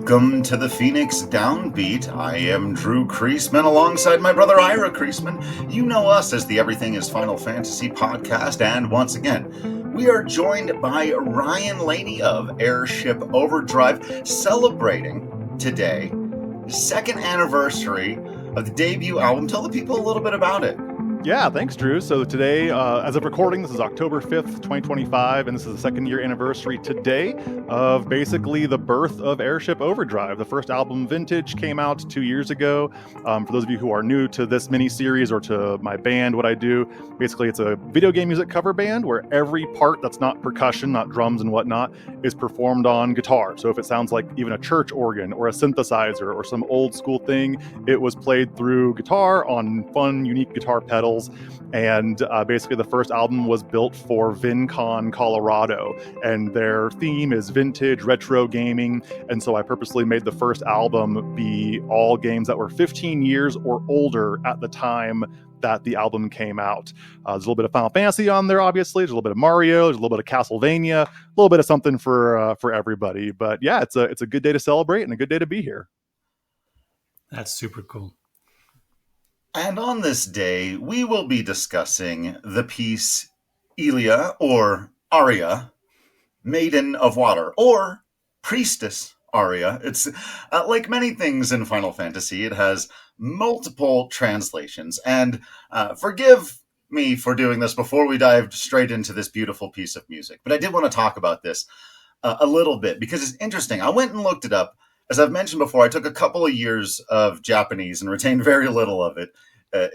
Welcome to the Phoenix Downbeat. I am Drew Kreisman alongside my brother Ira Kreisman. You know us as the Everything is Final Fantasy podcast, and once again, we are joined by Ryan Laney of Airship Overdrive, celebrating today the second anniversary of the debut album. Tell the people a little bit about it. Yeah, thanks, Drew. So today, as of recording, this is October 5th, 2025, and this is the second year anniversary today of basically the birth of Airship Overdrive. The first album, Vintage, came out 2 years ago. For those of you who are new to this mini-series or to my band, what I do, basically it's a video game music cover band where every part that's not percussion, not drums and whatnot, is performed on guitar. So if it sounds like even a church organ or a synthesizer or some old school thing, it was played through guitar on fun, unique guitar pedals. And basically the first album was built for VinCon Colorado, and their theme is vintage retro gaming. And so I purposely made the first album be all games that were 15 years or older at the time that the album came out. There's a little bit of Final Fantasy on there, obviously. There's a little bit of Mario. There's a little bit of Castlevania. A little bit of something for everybody. But yeah, it's a good day to celebrate and a good day to be here. That's super cool. And on this day, we will be discussing the piece Elia, or Aria, Maiden of Water, or Priestess Aria. It's like many things in Final Fantasy, it has multiple translations. And forgive me for doing this before we dive straight into this beautiful piece of music. But I did want to talk about this a little bit because it's interesting. I went and looked it up. As I've mentioned before, I took a couple of years of Japanese and retained very little of it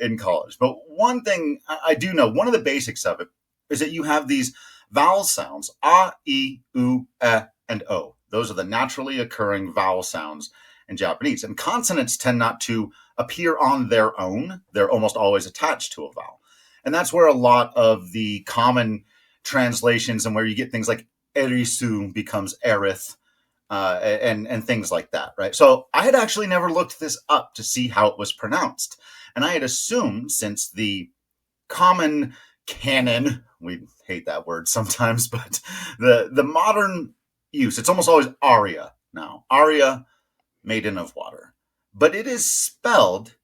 in college. But one thing I do know, one of the basics of it, is that you have these vowel sounds, a, I, u, e, and o. Those are the naturally occurring vowel sounds in Japanese. And consonants tend not to appear on their own. They're almost always attached to a vowel. And that's where a lot of the common translations and where you get things like erisu becomes erith, and things like that, right? So I had actually never looked this up to see how it was pronounced. And I had assumed, since the common canon, we hate that word sometimes, but the modern use, it's almost always Aria now. Aria, Maiden of Water. But it is spelled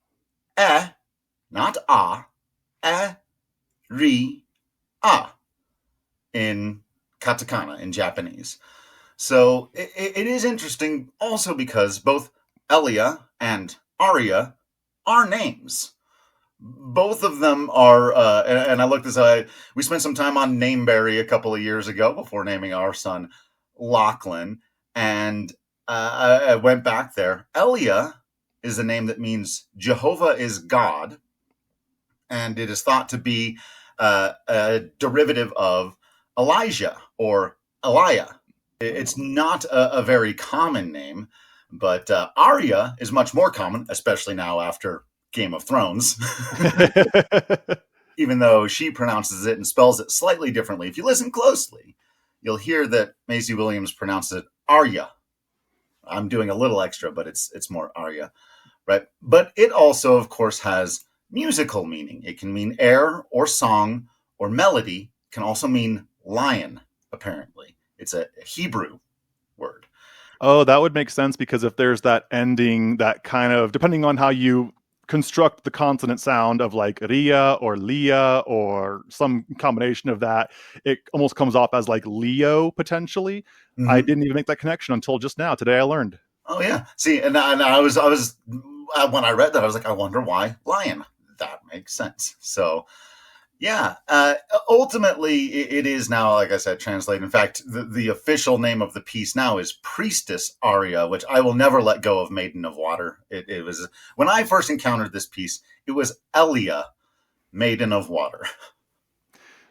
not ri, a, in katakana, in Japanese. So it is interesting also because both Elia and Aria are names. Both of them are, and I looked this, we spent some time on Nameberry a couple of years ago before naming our son Lachlan, and I went back there. Elia is a name that means Jehovah is God, and it is thought to be a derivative of Elijah or Elia. It's not a very common name, but Aria is much more common, especially now after Game of Thrones, even though she pronounces it and spells it slightly differently. If you listen closely, you'll hear that Maisie Williams pronounces it Aria. I'm doing a little extra, but it's more Aria, right? But it also, of course, has musical meaning. It can mean air or song or melody. It can also mean lion, apparently. It's a Hebrew word. Oh, that would make sense, because if there's that ending, that kind of, depending on how you construct the consonant sound of like Ria or Leah or some combination of that, it almost comes off as like Leo potentially. Mm-hmm. I didn't even make that connection until just now. Today I learned. Oh yeah. See, and I was when I read that, I was like, I wonder why lion. That makes sense. So yeah, ultimately it is now, like I said, translated. In fact, the official name of the piece now is Priestess Aria, which I will never let go of Maiden of Water. It was, when I first encountered this piece, it was Elia, Maiden of Water.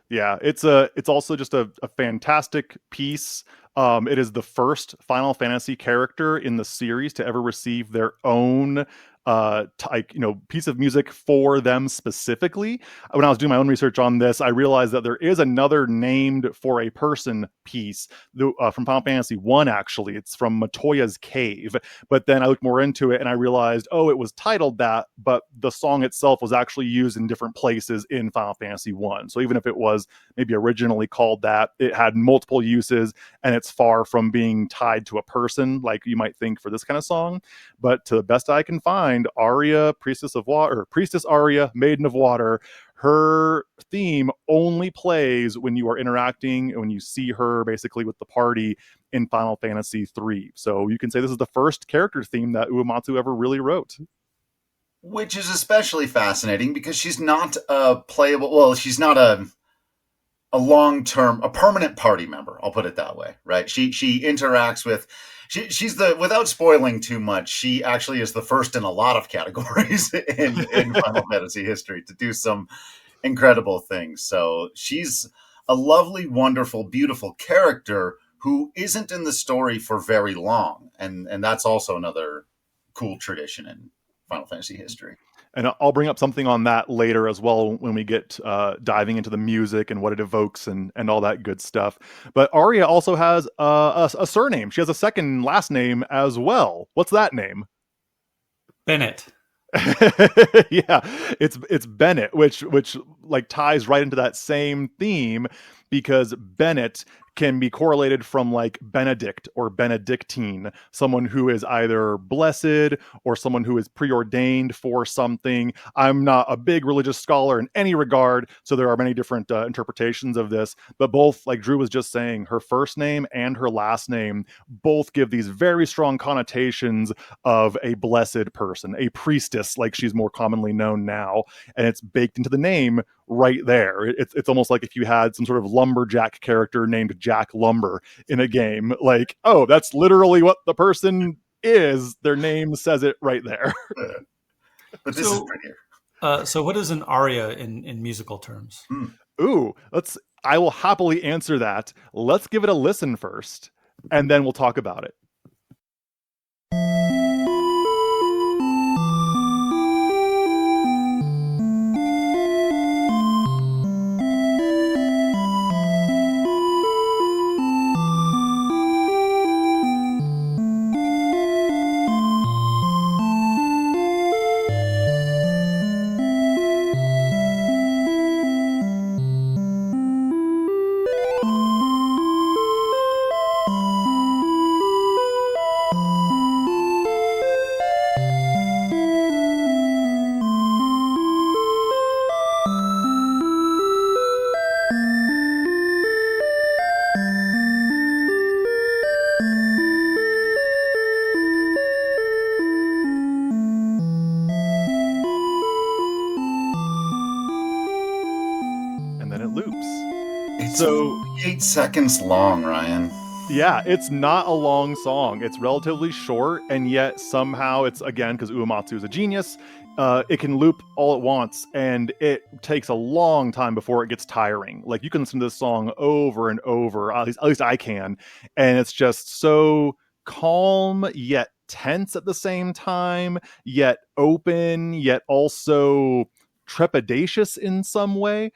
Yeah, it's also just a fantastic piece. It is the first Final Fantasy character in the series to ever receive their own piece of music for them specifically. When I was doing my own research on this, I realized that there is another named for a person piece from Final Fantasy One. Actually, it's from Matoya's Cave. But then I looked more into it and I realized, oh, it was titled that, but the song itself was actually used in different places in Final Fantasy One. So even if it was maybe originally called that, it had multiple uses, and it's far from being tied to a person like you might think for this kind of song. But to the best I can find, Aria, Priestess of Water, Priestess Aria, Maiden of Water, her theme only plays when you are interacting and when you see her basically with the party in Final Fantasy III. So you can say this is the first character theme that Uematsu ever really wrote. Which is especially fascinating because she's not a playable, well, she's not a long-term, a permanent party member. I'll put it that way, right? She interacts with, she's the, without spoiling too much, she actually is the first in a lot of categories in Final Fantasy history to do some incredible things. So she's a lovely, wonderful, beautiful character who isn't in the story for very long, and that's also another cool tradition in Final Fantasy history. And I'll bring up something on that later as well when we get diving into the music and what it evokes and all that good stuff. But Aria also has a surname. She has a second last name as well. What's that name? Bennett. Yeah, it's Bennett, which like ties right into that same theme, because Bennett can be correlated from like Benedict or Benedictine, someone who is either blessed or someone who is preordained for something. I'm not a big religious scholar in any regard, so there are many different interpretations of this, but both, like Drew was just saying, her first name and her last name both give these very strong connotations of a blessed person, a priestess, like she's more commonly known now, and it's baked into the name right there. It's almost like if you had some sort of lumberjack character named Jack Lumber in a game, like, oh, that's literally what the person is. Their name says it right there. But this is prettier. So what is an aria in musical terms? Ooh, I will happily answer that. Let's give it a listen first, and then we'll talk about it. So 8 seconds long, Ryan. Yeah, it's not a long song. It's relatively short, and yet somehow it's, again, because Uematsu is a genius, it can loop all at once, and it takes a long time before it gets tiring. Like, you can listen to this song over and over, at least I can, and it's just so calm, yet tense at the same time, yet open, yet also trepidatious in some way.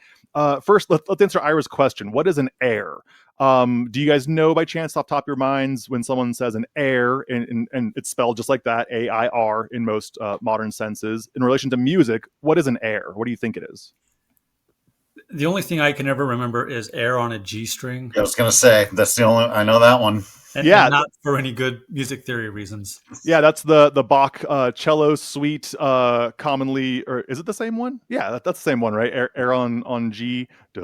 First, let's answer Ira's question. What is an air? Do you guys know by chance off the top of your minds when someone says an air, and it's spelled just like that, A-I-R in most modern senses, in relation to music, what is an air? What do you think it is? The only thing I can ever remember is air on a G string. I was going to say, that's the only, I know that one. And not for any good music theory reasons. Yeah, that's the Bach cello suite, commonly, or is it the same one? Yeah, that's the same one, right? Air on G. It's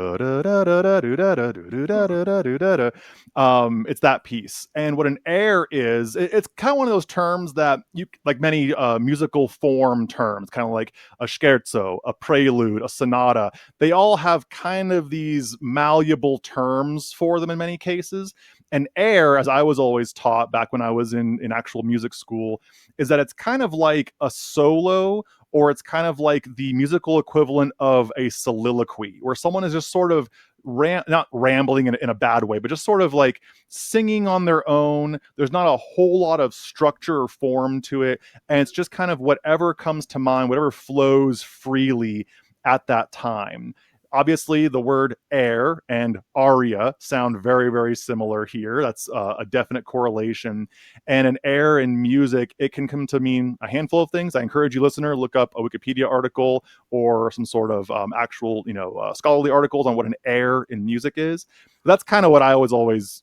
that piece. And what an air is, it's kind of one of those terms that you, like many musical form terms, kind of like a scherzo, a prelude, a sonata. They all have kind of these malleable terms for them in many cases. And air, as I was always taught back when I was in actual music school, is that it's kind of like a solo or it's kind of like the musical equivalent of a soliloquy, where someone is just sort of not rambling in a bad way, but just sort of like singing on their own. There's not a whole lot of structure or form to it, and it's just kind of whatever comes to mind, whatever flows freely at that time. Obviously, the word air and aria sound very, very similar here. That's a definite correlation. And an air in music, it can come to mean a handful of things. I encourage you, listener, look up a Wikipedia article or some sort of actual, scholarly articles on what an air in music is. That's kind of what I was always,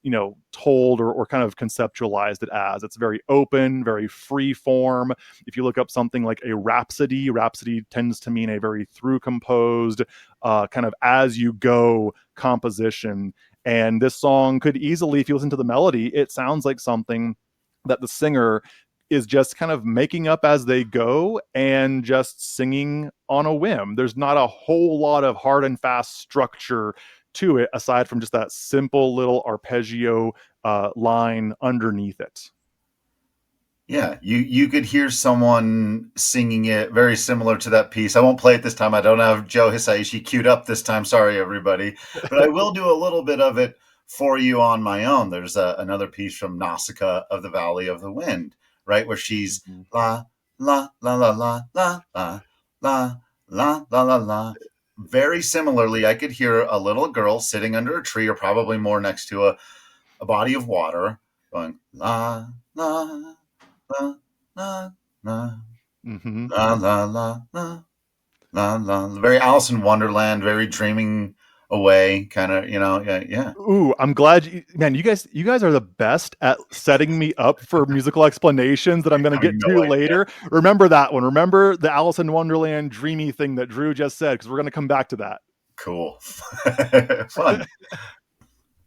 told or kind of conceptualized it as. It's very open, very free form. If you look up something like a rhapsody, rhapsody tends to mean a very through composed, kind of as you go composition. And this song could easily, if you listen to the melody, it sounds like something that the singer is just kind of making up as they go and just singing on a whim. There's not a whole lot of hard and fast structure to it, aside from just that simple little arpeggio line underneath it. Yeah, you could hear someone singing it very similar to that piece. I won't play it this time. I don't have Joe Hisaishi queued up this time. Sorry, everybody. But I will do a little bit of it for you on my own. There's another piece from Nausicaa of the Valley of the Wind, right? Where she's la, la, la, la, la, la, la, la, la, la, la, la. Very similarly, I could hear a little girl sitting under a tree or probably more next to a body of water going la, la, la, la, la, Mm-hmm. la, la, la, la, la, la. Very Alice in Wonderland, very dreaming away, kind of, yeah. Ooh, I'm glad man, you guys are the best at setting me up for musical explanations that I'm going to Having get no to idea. later. Remember that one. Remember the Alice in Wonderland dreamy thing that Drew just said, because we're going to come back to that. Cool. Fun.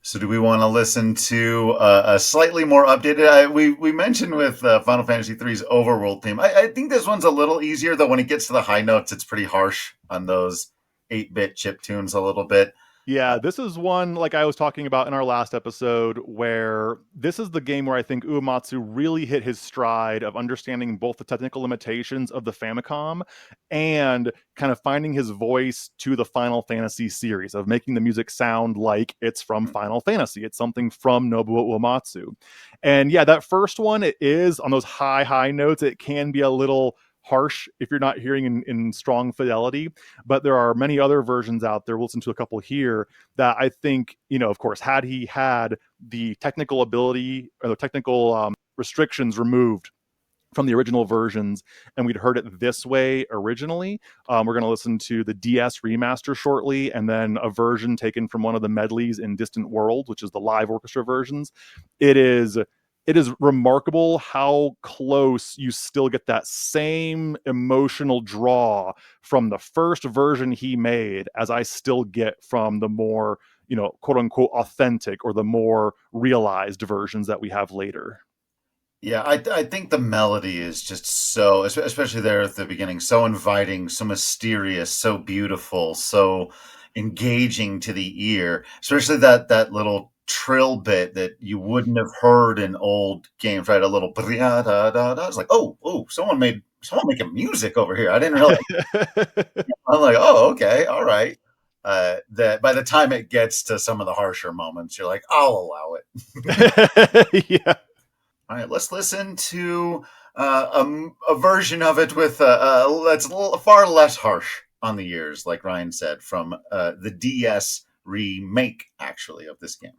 So do we want to listen to a slightly more updated? We mentioned with Final Fantasy III's overworld theme. I think this one's a little easier, though. When it gets to the high notes, it's pretty harsh on those 8-bit chip tunes a little bit. Yeah, this is one, like I was talking about in our last episode, where this is the game where I think Uematsu really hit his stride of understanding both the technical limitations of the Famicom and kind of finding his voice to the Final Fantasy series, of making the music sound like it's from Final Fantasy. It's something from Nobuo Uematsu. And yeah, that first one, it is on those high notes. It can be a little harsh if you're not hearing in strong fidelity, but there are many other versions out there. We'll listen to a couple here that I think, of course, had he had the technical ability or the technical restrictions removed from the original versions and we'd heard it this way originally. We're going to listen to the DS remaster shortly, and then a version taken from one of the medleys in Distant World, which is the live orchestra versions. It is remarkable how close you still get that same emotional draw from the first version he made as I still get from the more, quote unquote, authentic or the more realized versions that we have later. Yeah, I think the melody is just so, especially there at the beginning, so inviting, so mysterious, so beautiful, so engaging to the ear. Especially that little trill bit that you wouldn't have heard in old games, right? A little da da da. It's like, someone making music over here. I didn't realize. I'm like, oh, okay, all right. That by the time it gets to some of the harsher moments, you're like, I'll allow it. Yeah. All right, let's listen to a version of it with that's far less harsh on the ears, like Ryan said, from the DS remake, actually, of this game.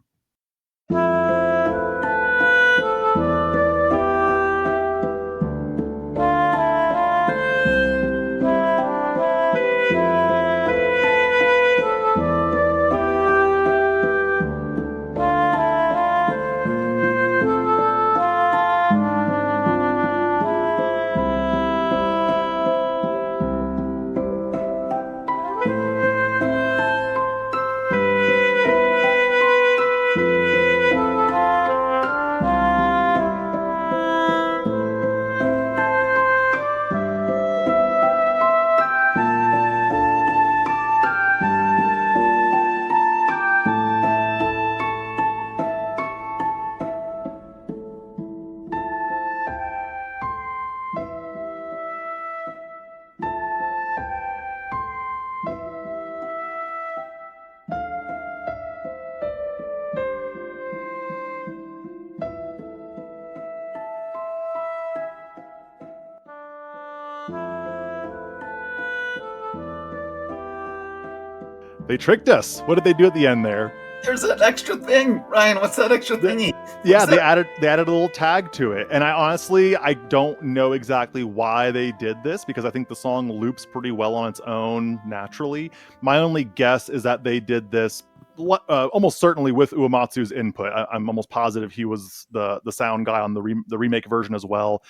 They tricked us. What did they do at the end there? There's an extra thing, Ryan. What's that extra thingy? Yeah, What's that? they added a little tag to it, and I don't know exactly why they did this because I think the song loops pretty well on its own naturally. My only guess is that they did this almost certainly with Uematsu's input. I'm almost positive he was the sound guy on the remake version as well.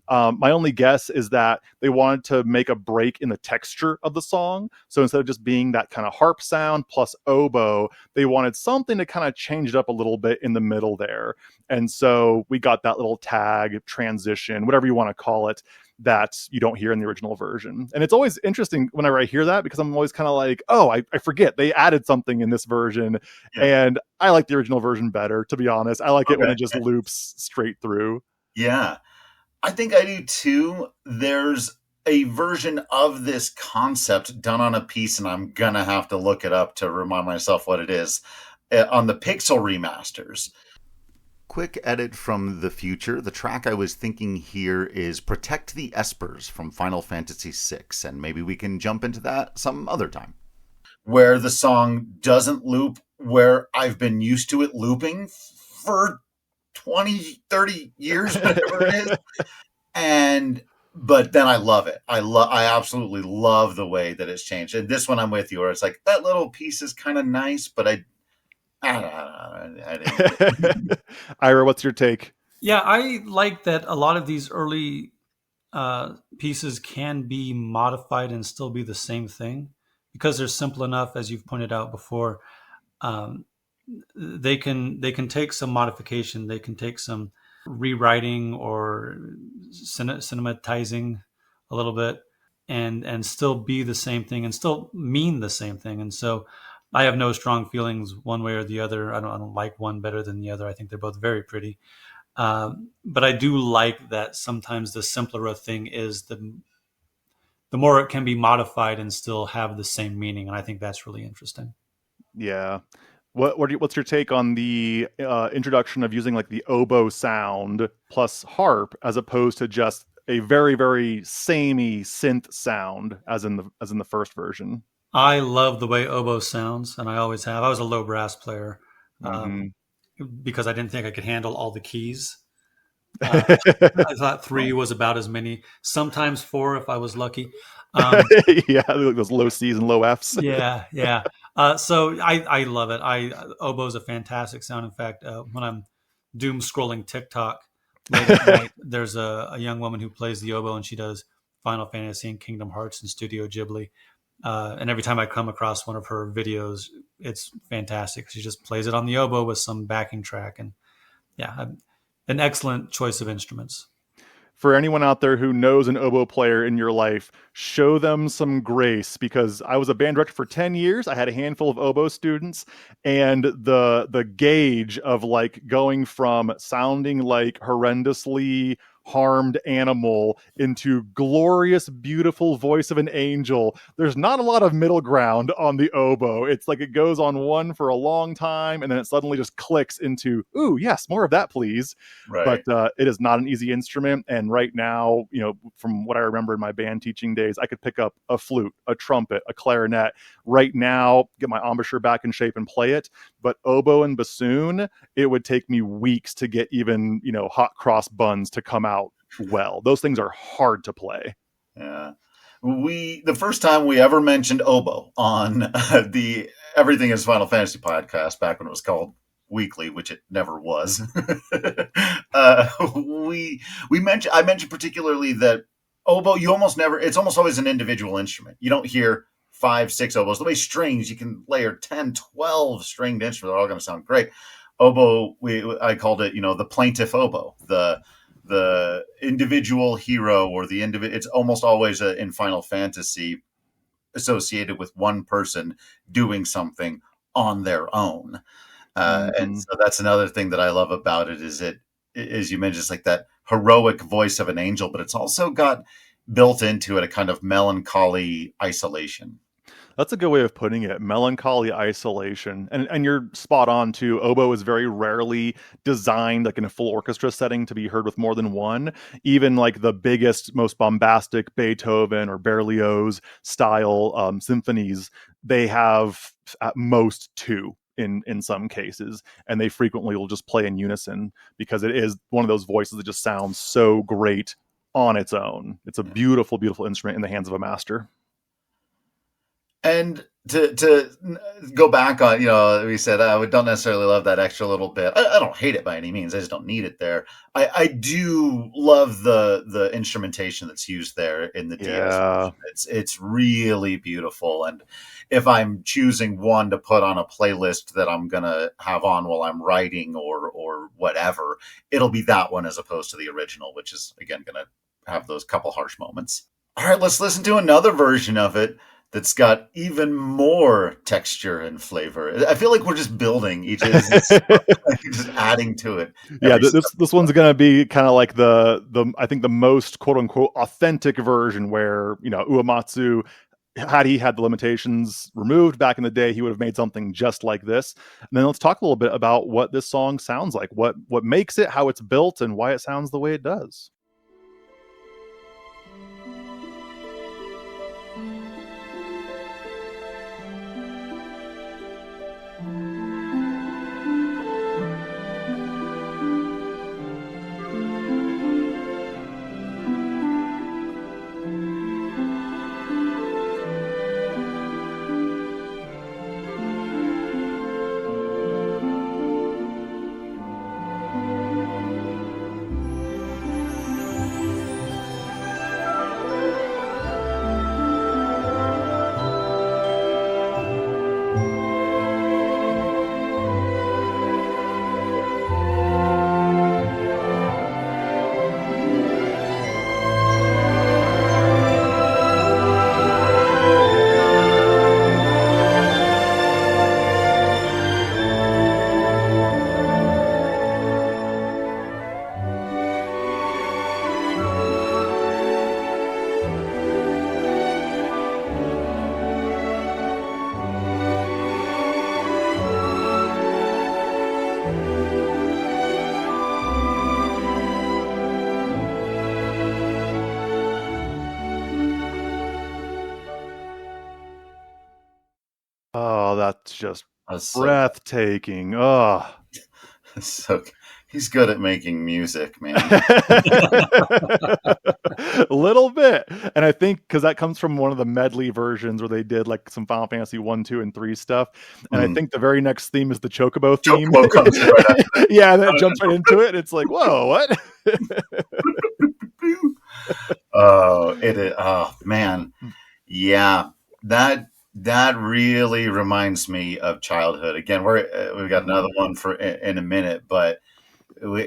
My only guess is that they wanted to make a break in the texture of the song. So instead of just being that kind of harp sound plus oboe, they wanted something to kind of change it up a little bit in the middle there. And so we got that little tag, transition, whatever you want to call it, that you don't hear in the original version. And it's always interesting whenever I hear that because I'm always kind of like, oh, I forget they added something in this version. Yeah. And I like the original version better, to be honest. I like it when Okay. it just loops straight through. Yeah. I think I do too. There's a version of this concept done on a piece, and I'm going to have to look it up to remind myself what it is, on the Pixel remasters. Quick edit from the future. The track I was thinking here is Protect the Espers from Final Fantasy VI, and maybe we can jump into that some other time. Where the song doesn't loop where I've been used to it looping for 20, 30 years, whatever it is. But then I love it. I absolutely love the way that it's changed. And this one I'm with you, where it's like that little piece is kind of nice, but I didn't. Ira, what's your take? Yeah, I like that a lot of these early pieces can be modified and still be the same thing because they're simple enough, as you've pointed out before. Um, they can take some modification, they can take some rewriting or cinematizing a little bit, and still be the same thing and still mean the same thing. And so, I have no strong feelings one way or the other. I don't like one better than the other. I think they're both very pretty. But I do like that sometimes the simpler a thing is, the more it can be modified and still have the same meaning. And I think that's really interesting. Yeah. What's your take on the introduction of using like the oboe sound plus harp as opposed to just a very very samey synth sound as in the first version? I love the way oboe sounds, and I always have. I was a low brass player, Mm-hmm. um, because I didn't think I could handle all the keys. Uh, I thought three was about as many, sometimes four if I was lucky. Um, Yeah, those low C's and low F's. yeah, yeah. So I love it. Oboe is a fantastic sound. In fact, when I'm doom scrolling TikTok late at night, there's a young woman who plays the oboe, and she does Final Fantasy and Kingdom Hearts and Studio Ghibli. And every time I come across one of her videos, it's fantastic. She just plays it on the oboe with some backing track, and yeah, an excellent choice of instruments. For anyone out there who knows an oboe player in your life, show them some grace because I was a band director for 10 years. I had a handful of oboe students, and the gauge of like going from sounding like horrendously harmed animal into glorious beautiful voice of an angel, there's not a lot of middle ground on the oboe. It's like it goes on one for a long time and then it suddenly just clicks into, ooh yes, more of that please. But Right. it is not an easy instrument. And right now, from what I remember in my band teaching days, I could pick up a flute, a trumpet, a clarinet right now, get my embouchure back in shape and play it. But oboe and bassoon, it would take me weeks to get even, hot cross buns to come out well. Those things are hard to play. Yeah. The first time we ever mentioned oboe on the Everything is Final Fantasy podcast, back when it was called Weekly, which it never was. uh, I mentioned particularly that oboe, it's almost always an individual instrument. You don't hear 5, 6 oboes. The way strings, you can layer 10, 12 stringed instruments. They're all going to sound great. Oboe, I called it, the plaintive oboe, the individual hero, or it's almost always in Final Fantasy associated with one person doing something on their own. And Mm-hmm. so that's another thing that I love about it, is as you mentioned, it's like that heroic voice of an angel, but it's also got built into it a kind of melancholy isolation. That's a good way of putting it. Melancholy isolation. And you're spot on too. Oboe is very rarely designed like in a full orchestra setting to be heard with more than one. Even like the biggest, most bombastic Beethoven or Berlioz style symphonies, they have at most two in some cases, and they frequently will just play in unison because it is one of those voices that just sounds so great on its own. It's a beautiful, beautiful instrument in the hands of a master. And to go back on, we said I don't necessarily love that extra little bit. I don't hate it by any means. I just don't need it there. I do love the instrumentation that's used there in the DS Yeah. version. It's really beautiful. And if I'm choosing one to put on a playlist that I'm gonna have on while I'm writing or whatever, it'll be that one as opposed to the original, which is again gonna have those couple harsh moments. All right, let's listen to another version of it that's got even more texture and flavor. I feel like we're just building each of these, just adding to it Yeah, every step. this one's gonna be kind of like the I think the most quote unquote authentic version where Uematsu, had he had the limitations removed back in the day, he would have made something just like this. And then let's talk a little bit about what this song sounds like, what makes it, how it's built, and why it sounds the way it does. Oh, that's just That's so good. breathtaking. Oh. So he's good at making music, man. A little bit. And I think because that comes from one of the medley versions where they did like some Final Fantasy 1, 2, and 3 stuff. And I Mm. think the very next theme is the Chocobo theme. Chocobo comes in right after Yeah, and that jumps right into it. It's like, whoa, what? that. Oh, it is. Oh man, yeah. That really reminds me of childhood. Again, we've got another one for in a minute, but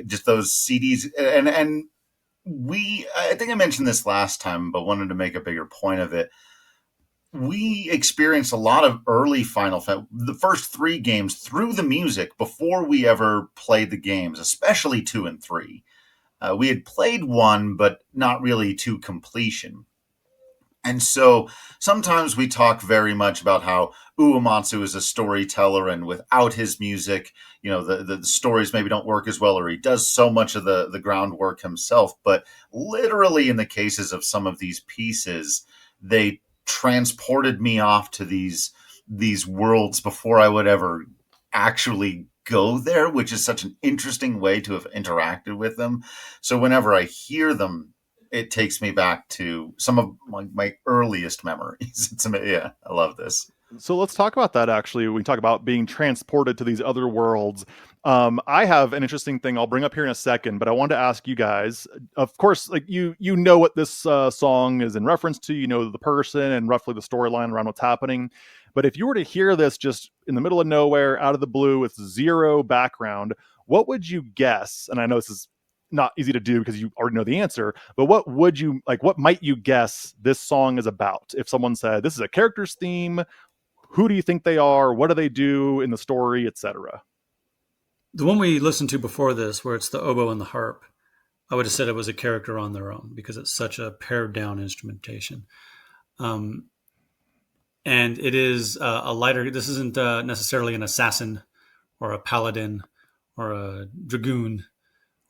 just those CDs and I think I mentioned this last time, but wanted to make a bigger point of it. We experienced a lot of early the first three games through the music before we ever played the games, especially two and three. We had played one, but not really to completion. And so sometimes we talk very much about how Uematsu is a storyteller, and without his music, the stories maybe don't work as well, or he does so much of the groundwork himself. But literally, in the cases of some of these pieces, they transported me off to these worlds before I would ever actually go there, which is such an interesting way to have interacted with them. So whenever I hear them, it takes me back to some of my earliest memories. Yeah, I love this. So let's talk about that actually. We talk about being transported to these other worlds. I have an interesting thing I'll bring up here in a second, but I wanted to ask you guys. Of course, like you know what this song is in reference to. You know the person and roughly the storyline around what's happening. But if you were to hear this just in the middle of nowhere, out of the blue, with zero background, what would you guess? And I know this is not easy to do because you already know the answer, but what would you like? What might you guess this song is about? If someone said this is a character's theme, who do you think they are? What do they do in the story, etc.? The one we listened to before this, where it's the oboe and the harp, I would have said it was a character on their own because it's such a pared down instrumentation. Um, and it is a lighter. This isn't necessarily an assassin or a paladin or a dragoon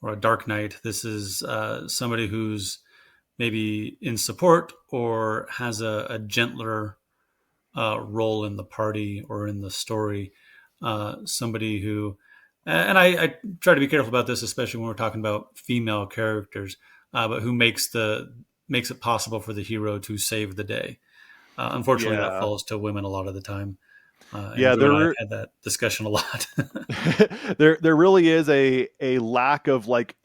or a dark knight. This is somebody who's maybe in support or has a gentler role in the party or in the story. Somebody who, and I try to be careful about this, especially when we're talking about female characters, but who makes it possible for the hero to save the day. Unfortunately, that Yeah. falls to women a lot of the time. And Yeah, Drew and I have had that discussion a lot. there really is a lack of like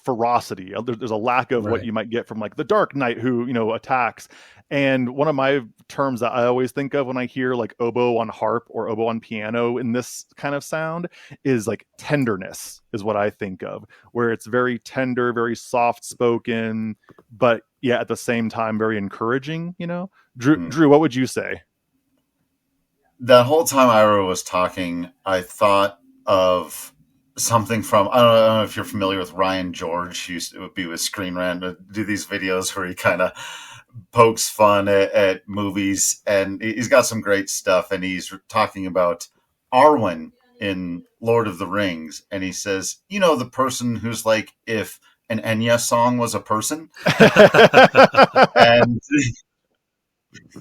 ferocity. There's a lack of what Right. you might get from like the Dark Knight who attacks. And one of my terms that I always think of when I hear like oboe on harp or oboe on piano in this kind of sound is like tenderness is what I think of, where it's very tender, very soft spoken, but yeah, at the same time very encouraging. Mm. Drew, what would you say? That whole time Ira was talking, I thought of something from I don't know if you're familiar with Ryan George. He used to be with Screen Rant, do these videos where he kind of pokes fun at movies, and he's got some great stuff. And he's talking about Arwen in Lord of the Rings, and he says, the person who's like if an Enya song was a person, and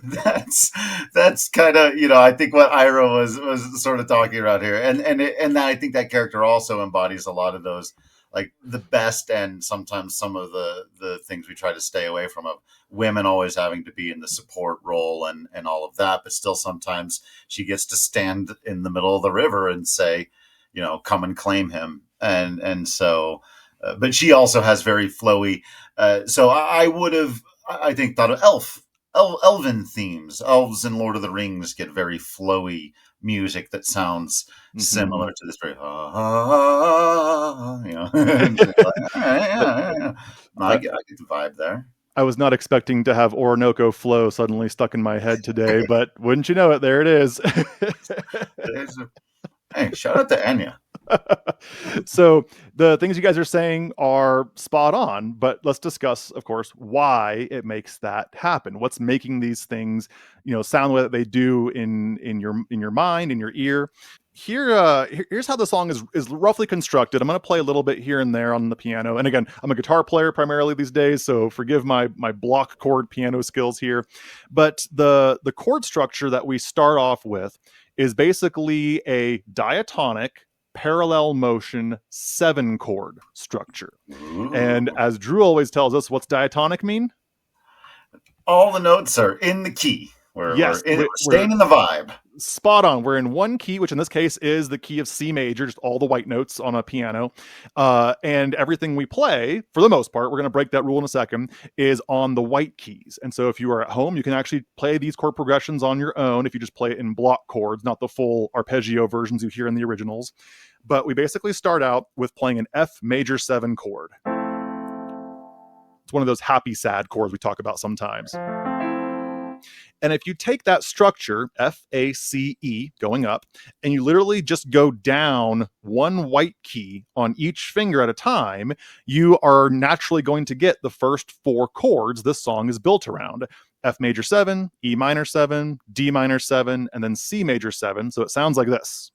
that's that's kind of I think what Ira was sort of talking about here, and I think that character also embodies a lot of those, like the best and sometimes some of the things we try to stay away from, of women always having to be in the support role and all of that, but still sometimes she gets to stand in the middle of the river and say, come and claim him, and so but she also has very flowy, so I would have, I think, thought of elven themes. Elves in Lord of the Rings get very flowy music that sounds Mhm. similar to this very, and it's like, yeah. No, I, I get the vibe there. I was not expecting to have Orinoco Flow suddenly stuck in my head today, but wouldn't you know it, there it is. Hey, shout out to Enya. So the things you guys are saying are spot on, but let's discuss, of course, why it makes that happen. What's making these things, sound the way that they do in your mind, in your ear. Here's how the song is roughly constructed. I'm going to play a little bit here and there on the piano. And again, I'm a guitar player primarily these days, so forgive my block chord piano skills here. But the chord structure that we start off with is basically a diatonic parallel motion 7-chord structure. And Ooh. as Drew always tells us, what's diatonic mean? All the notes are in the key. Yes, We're staying in the vibe. spot on. We're in one key, which in this case is the key of C major, just all the white notes on a piano. And everything we play, for the most part, we're going to break that rule in a second, is on the white keys. And so if you are at home, you can actually play these chord progressions on your own if you just play it in block chords, not the full arpeggio versions you hear in the originals. But we basically start out with playing an F major 7 chord. It's one of those happy, sad chords we talk about sometimes. And if you take that structure, F, A, C, E, going up, and you literally just go down one white key on each finger at a time, you are naturally going to get the first 4 chords this song is built around. F major 7, E minor 7, D minor 7, and then C major 7. So it sounds like this.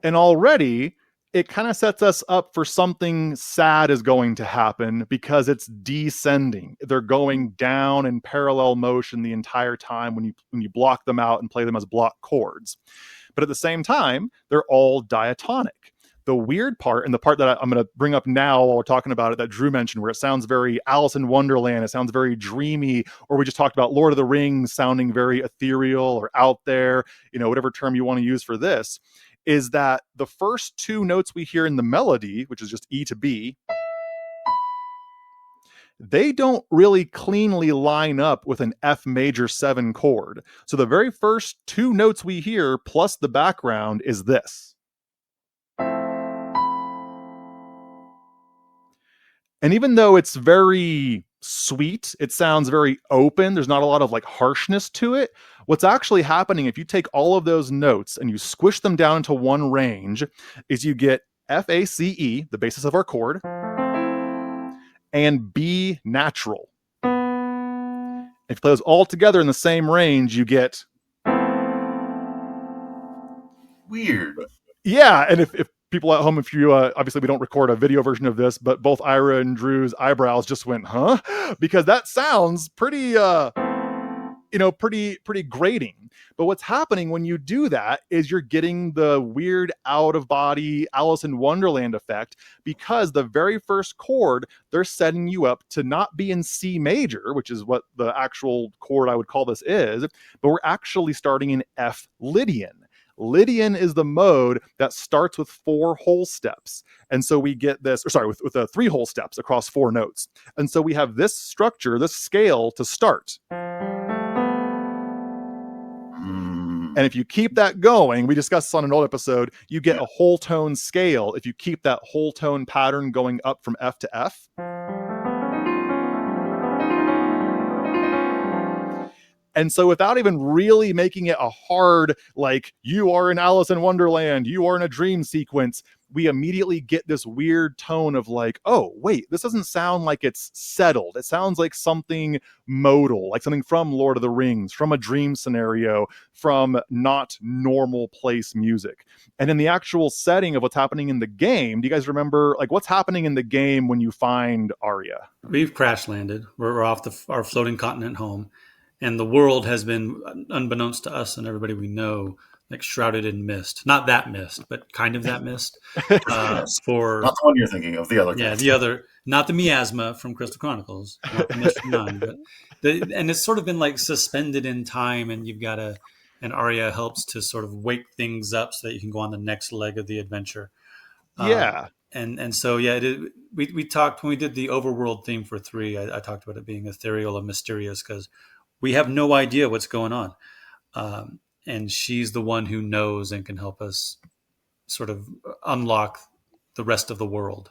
And already it kind of sets us up for something sad is going to happen because it's descending. They're going down in parallel motion the entire time when you block them out and play them as block chords. But at the same time, they're all diatonic. The weird part, and the part that I'm going to bring up now while we're talking about it, that Drew mentioned, where it sounds very Alice in Wonderland, it sounds very dreamy, or we just talked about Lord of the Rings sounding very ethereal or out there, whatever term you want to use for this, is that the first 2 notes we hear in the melody, which is just E to B, they don't really cleanly line up with an F major 7 chord. So the very first 2 notes we hear plus the background is this. And even though it's very sweet, it sounds very open, there's not a lot of like harshness to it. What's actually happening if you take all of those notes and you squish them down into one range is you get F, A, C, E, the basis of our chord, and B natural. If you play those all together in the same range, you get Weird. yeah. And if people at home, if you obviously we don't record a video version of this, but both Ira and Drew's eyebrows just went, huh? Because that sounds pretty pretty grating. But what's happening when you do that is you're getting the weird out of body Alice in Wonderland effect, because the very first chord, they're setting you up to not be in C major, which is what the actual chord I would call this is, but we're actually starting in F Lydian. Lydian is the mode that starts with 4 whole steps. And so we get this, or sorry, with 3 whole steps across 4 notes. And so we have this structure, this scale to start. And if you keep that going, we discussed this on an old episode, you get a whole tone scale if you keep that whole tone pattern going up from F to F. And so without even really making it a hard, like, you are in Alice in Wonderland, you are in a dream sequence, we immediately get this weird tone of like, oh, wait, this doesn't sound like it's settled. It sounds like something modal, like something from Lord of the Rings, from a dream scenario, from not normal place music. And in the actual setting of what's happening in the game, do you guys remember, like, what's happening in the game when you find Aria? We've crash landed. We're off our floating continent home. And the world has been, unbeknownst to us and everybody we know, like shrouded in mist. Not that mist, but kind of that mist. Yes. For not the one you're thinking of, the other. Yeah, the other, not the miasma from Crystal Chronicles, not the mist from Nine, but and it's sort of been like suspended in time, and you've got and Aria helps to sort of wake things up so that you can go on the next leg of the adventure. Yeah. And so yeah, we talked when we did the overworld theme for 3. I talked about it being ethereal and mysterious because we have no idea what's going on. And she's the one who knows and can help us sort of unlock the rest of the world.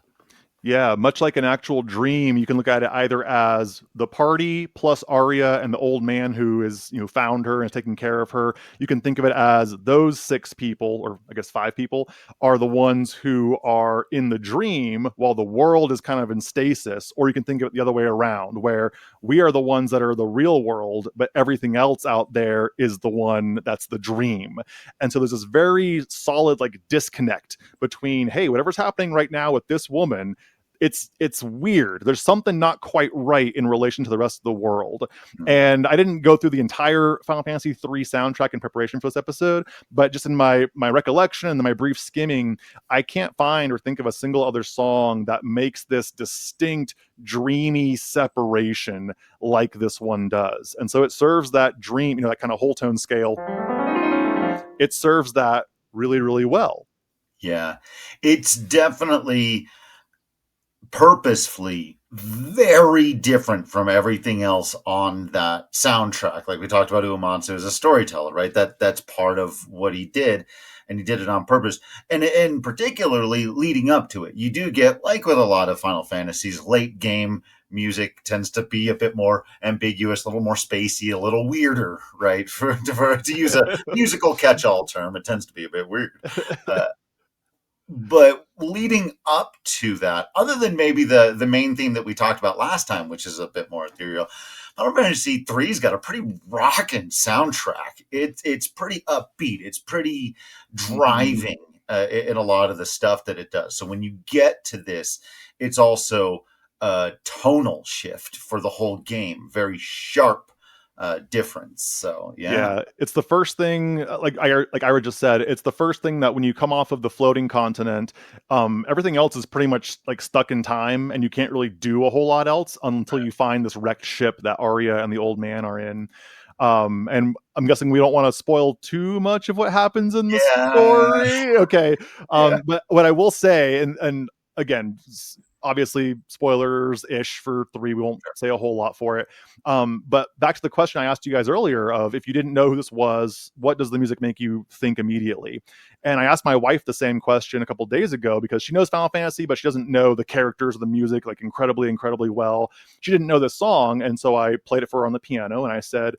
Yeah, much like an actual dream, you can look at it either as the party plus Aria and the old man who is, found her and is taking care of her. You can think of it as those 6 people, or I guess 5 people, are the ones who are in the dream while the world is kind of in stasis. Or you can think of it the other way around, where we are the ones that are the real world, but everything else out there is the one that's the dream. And so there's this very solid like disconnect between, hey, whatever's happening right now with this woman, it's weird. There's something not quite right in relation to the rest of the world. And I didn't go through the entire Final Fantasy III soundtrack in preparation for this episode, but just in my recollection and my brief skimming, I can't find or think of a single other song that makes this distinct, dreamy separation like this one does. And so it serves that dream, that kind of whole tone scale. It serves that really, really well. Yeah, it's definitely purposefully very different from everything else on that soundtrack. Like we talked about, Uematsu as a storyteller, right? That's part of what he did, and he did it on purpose. And particularly leading up to it, you do get, like with a lot of Final Fantasies, late game music tends to be a bit more ambiguous, a little more spacey, a little weirder, right? To use a musical catch-all term, it tends to be a bit weird. But leading up to that, other than maybe the main theme that we talked about last time, which is a bit more ethereal, Final Fantasy III's got a pretty rocking soundtrack. It's pretty upbeat. It's pretty driving in a lot of the stuff that it does. So when you get to this, it's also a tonal shift for the whole game. Very sharp difference. So yeah, it's the first thing, like Ira just said, it's the first thing that when you come off of the floating continent, everything else is pretty much like stuck in time, and you can't really do a whole lot else until you find this wrecked ship that Aria and the old man are in. And I'm guessing we don't want to spoil too much of what happens in the story. Okay. But what I will say, and again, obviously spoilers-ish for 3, we won't say a whole lot for it. But back to the question I asked you guys earlier of, if you didn't know who this was, what does the music make you think immediately? And I asked my wife the same question a couple days ago, because she knows Final Fantasy, but she doesn't know the characters of the music like incredibly well. She didn't know this song, and so I played it for her on the piano, and I said,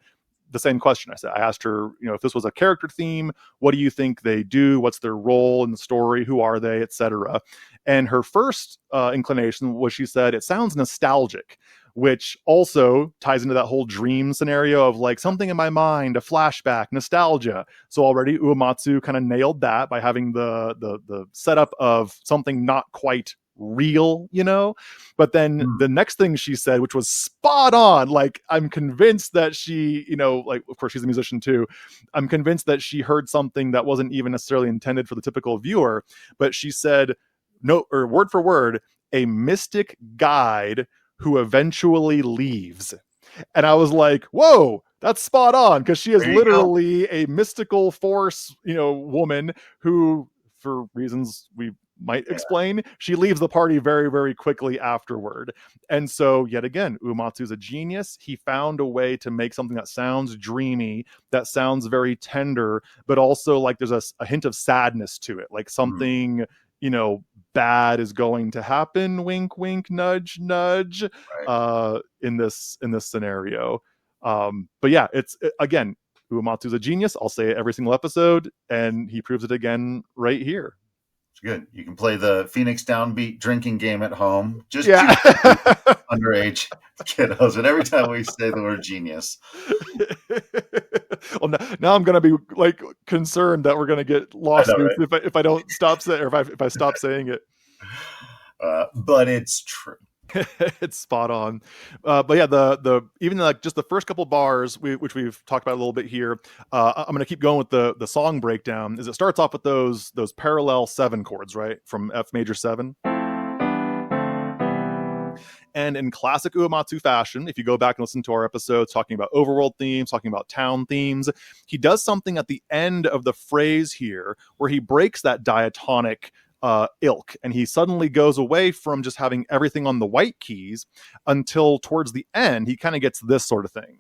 the same question. I asked her, if this was a character theme, what do you think they do? What's their role in the story? Who are they, etc. And her first inclination was, she said, it sounds nostalgic, which also ties into that whole dream scenario of like something in my mind, a flashback, nostalgia. So already Uematsu kind of nailed that by having the setup of something not quite real, But then the next thing she said, which was spot on, like I'm convinced that she, like of course she's a musician too. I'm convinced that she heard something that wasn't even necessarily intended for the typical viewer, but she said, no, or word for word, a mystic guide who eventually leaves. And I was like, whoa, that's spot on, because she is There you go. literally a mystical force, woman who, for reasons we might Yeah. explain, she leaves the party very, very quickly afterward. And so, yet again, Uematsu's a genius. He found a way to make something that sounds dreamy, that sounds very tender, but also like there's a hint of sadness to it, like something, bad is going to happen, wink wink, nudge nudge, Right. in this scenario. But yeah, again, Uematsu's a genius. I'll say it every single episode, and he proves it again right here. It's good. You can play the Phoenix Downbeat drinking game at home. Just Yeah. choose underage kiddos. And every time we say the word genius, Well, now I'm gonna be like concerned that we're gonna get I know, lawsuits right? if I don't stop saying, or if I stop saying it. But it's true. It's spot on. But yeah, the even like just the first couple bars, which we've talked about a little bit here. I'm going to keep going with the song breakdown. Is it starts off with those parallel 7 chords, right, from F major 7. And in classic Uematsu fashion, if you go back and listen to our episodes talking about overworld themes, talking about town themes, he does something at the end of the phrase here where he breaks that diatonic ilk, and he suddenly goes away from just having everything on the white keys until towards the end he kind of gets this sort of thing.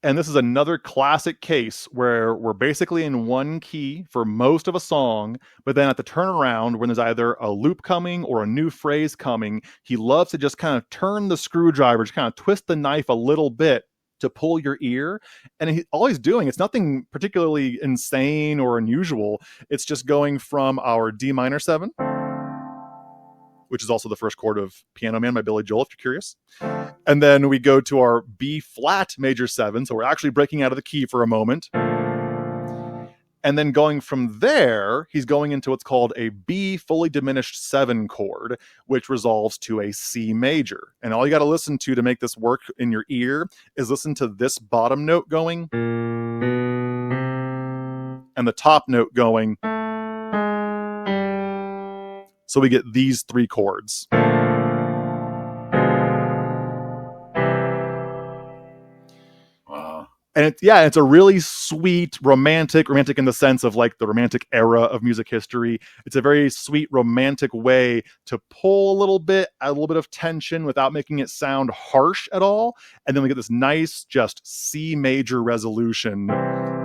And this is another classic case where we're basically in one key for most of a song, but then at the turnaround, when there's either a loop coming or a new phrase coming, he loves to just kind of turn the screwdriver, just kind of twist the knife a little bit to pull your ear. And all he's doing, it's nothing particularly insane or unusual. It's just going from our D minor 7, which is also the first chord of Piano Man by Billy Joel, if you're curious. And then we go to our B flat major 7. So we're actually breaking out of the key for a moment. And then going from there, he's going into what's called a B fully diminished 7 chord, which resolves to a C major. And all you got to listen to make this work in your ear is listen to this bottom note going and the top note going. So we get these 3 chords. Wow. And it's a really sweet, romantic in the sense of like the romantic era of music history. It's a very sweet, romantic way to pull a little bit of tension without making it sound harsh at all. And then we get this nice, just C major resolution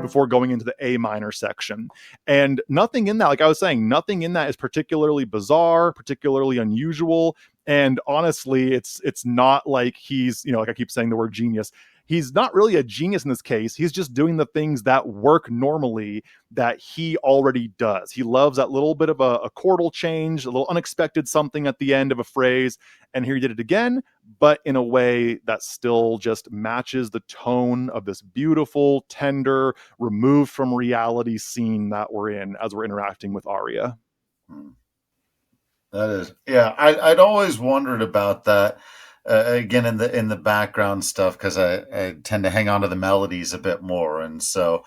before going into the A minor section. And nothing in that, like I was saying, nothing in that is particularly bizarre, particularly unusual. And honestly, it's not like he's, like I keep saying the word genius. He's not really a genius in this case. He's just doing the things that work normally that he already does. He loves that little bit of a chordal change, a little unexpected something at the end of a phrase. And here he did it again, but in a way that still just matches the tone of this beautiful, tender, removed from reality scene that we're in as we're interacting with Aria. That is, yeah. I'd always wondered about that. Again, in the background stuff, because I tend to hang on to the melodies a bit more, and so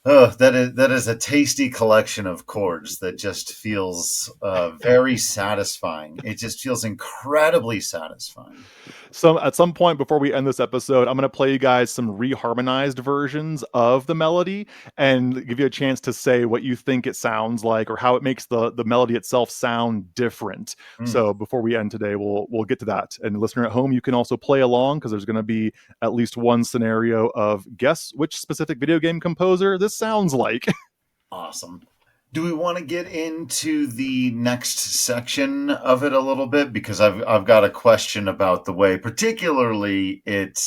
that is a tasty collection of chords that just feels very satisfying. It just feels incredibly satisfying. So at some point before we end this episode, I'm going to play you guys some reharmonized versions of the melody and give you a chance to say what you think it sounds like or how it makes the melody itself sound different. So before we end today, we'll get to that. And listener at home, you can also play along because there's going to be at least one scenario of guess which specific video game composer this sounds like. Awesome. Do we want to get into the next section of it a little bit? Because I've got a question about the way, particularly it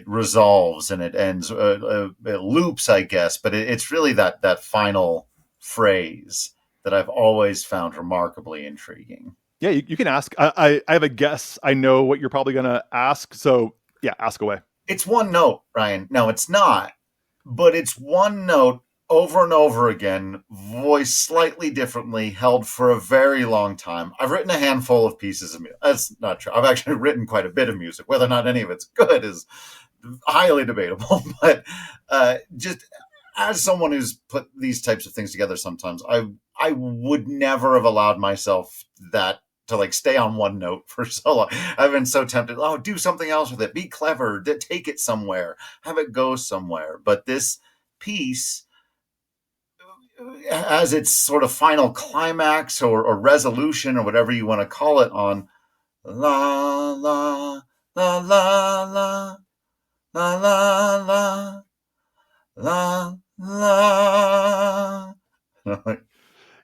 resolves and it ends, it loops, I guess, but it's really that final phrase that I've always found remarkably intriguing. Yeah, you can ask. I have a guess. I know what you're probably going to ask. So, yeah, ask away. It's one note, Ryan. No, it's not. But it's one note over and over again, voiced slightly differently, held for a very long time. I've written a handful of pieces of music. That's not true. I've actually written quite a bit of music. Whether or not any of it's good is highly debatable. But just as someone who's put these types of things together, sometimes I would never have allowed myself that to like stay on one note for so long. I've been so tempted. Oh, do something else with it. Be clever. Take it somewhere. Have it go somewhere. But this piece, as its sort of final climax or resolution or whatever you want to call it, on la la la la la la la la la la.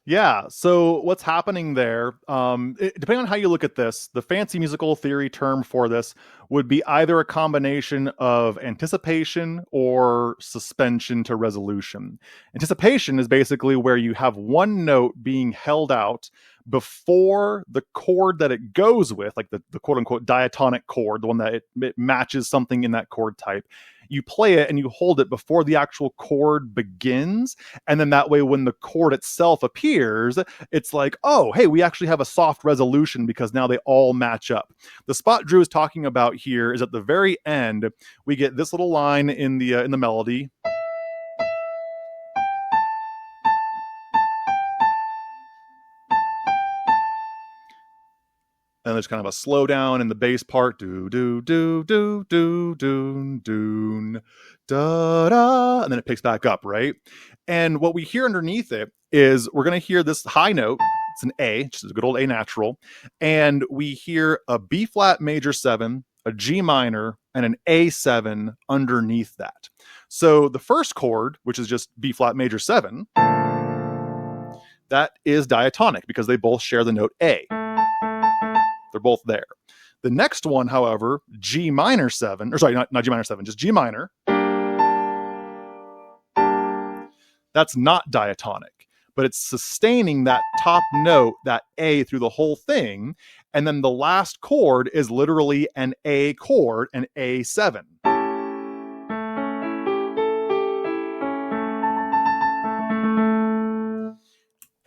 Yeah. So what's happening there? Depending on how you look at this, the fancy musical theory term for this would be either a combination of anticipation or suspension to resolution. Anticipation is basically where you have one note being held out before the chord that it goes with, like the quote unquote diatonic chord, the one that it matches something in that chord type. You play it and you hold it before the actual chord begins. And then that way, when the chord itself appears, it's like, oh, hey, we actually have a soft resolution because now they all match up. The spot Drew is talking about here is at the very end, we get this little line in the melody. And there's kind of a slowdown in the bass part. Do, do, do, do, do, do, do, da, da. And then it picks back up, right? And what we hear underneath it is we're going to hear this high note. It's an A, just a good old A natural. And we hear a B flat major 7, a G minor, and an A7 underneath that. So the first chord, which is just B flat major 7, that is diatonic because they both share the note A. They're both there. The next one, however, G minor 7, or sorry, not G minor 7, just G minor, that's not diatonic, but it's sustaining that top note, that A, through the whole thing. And then the last chord is literally an A chord, an A7.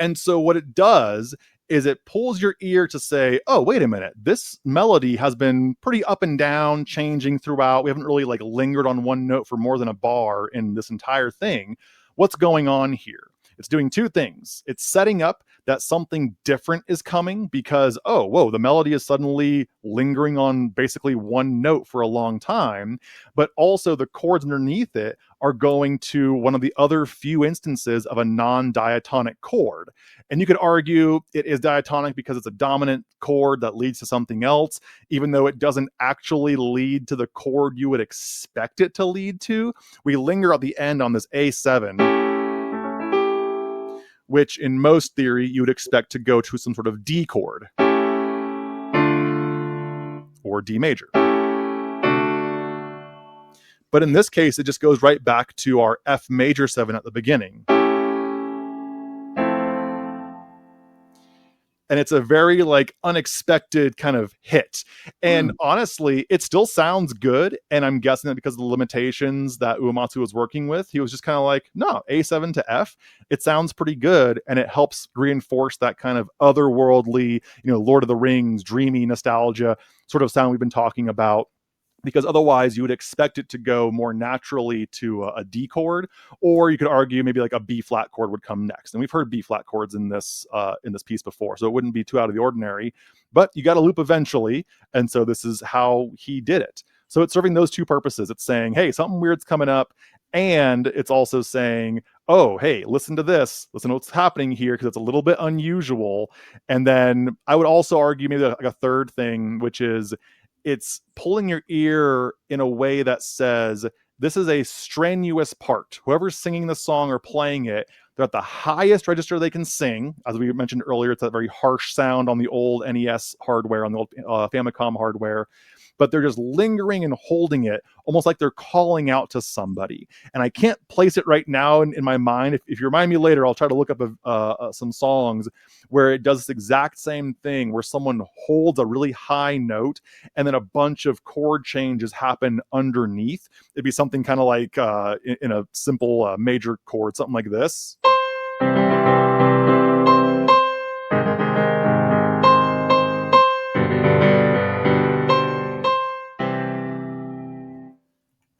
And so what it does is it pulls your ear to say, oh, wait a minute, this melody has been pretty up and down, changing throughout. We haven't really like lingered on one note for more than a bar in this entire thing. What's going on here? It's doing two things. It's setting up that something different is coming because, oh, whoa, the melody is suddenly lingering on basically one note for a long time. But also the chords underneath it are going to one of the other few instances of a non-diatonic chord. And you could argue it is diatonic because it's a dominant chord that leads to something else, even though it doesn't actually lead to the chord you would expect it to lead to. We linger at the end on this A7, which in most theory you would expect to go to some sort of D chord or D major. But in this case, it just goes right back to our F major 7 at the beginning. And it's a very like unexpected kind of hit. And honestly, it still sounds good. And I'm guessing that because of the limitations that Uematsu was working with, he was just kind of like, no, A7 to F, it sounds pretty good. And it helps reinforce that kind of otherworldly, Lord of the Rings, dreamy nostalgia sort of sound we've been talking about. Because otherwise you would expect it to go more naturally to a D chord, or you could argue maybe like a B flat chord would come next. And we've heard B flat chords in this piece before, so it wouldn't be too out of the ordinary. But you got to loop eventually, and so this is how he did it. So it's serving those two purposes. It's saying, hey, something weird's coming up, and it's also saying, oh, hey, listen to this. Listen to what's happening here because it's a little bit unusual. And then I would also argue maybe like a third thing, which is it's pulling your ear in a way that says, this is a strenuous part. Whoever's singing the song or playing it, They're at the highest register they can sing. As we mentioned earlier, it's that very harsh sound on the old NES hardware, on the old Famicom hardware. But they're just lingering and holding it, almost like they're calling out to somebody. And I can't place it right now in my mind. If you remind me later, I'll try to look up some songs where it does this exact same thing, where someone holds a really high note and then a bunch of chord changes happen underneath. It'd be something kind of like in a simple major chord, something like this.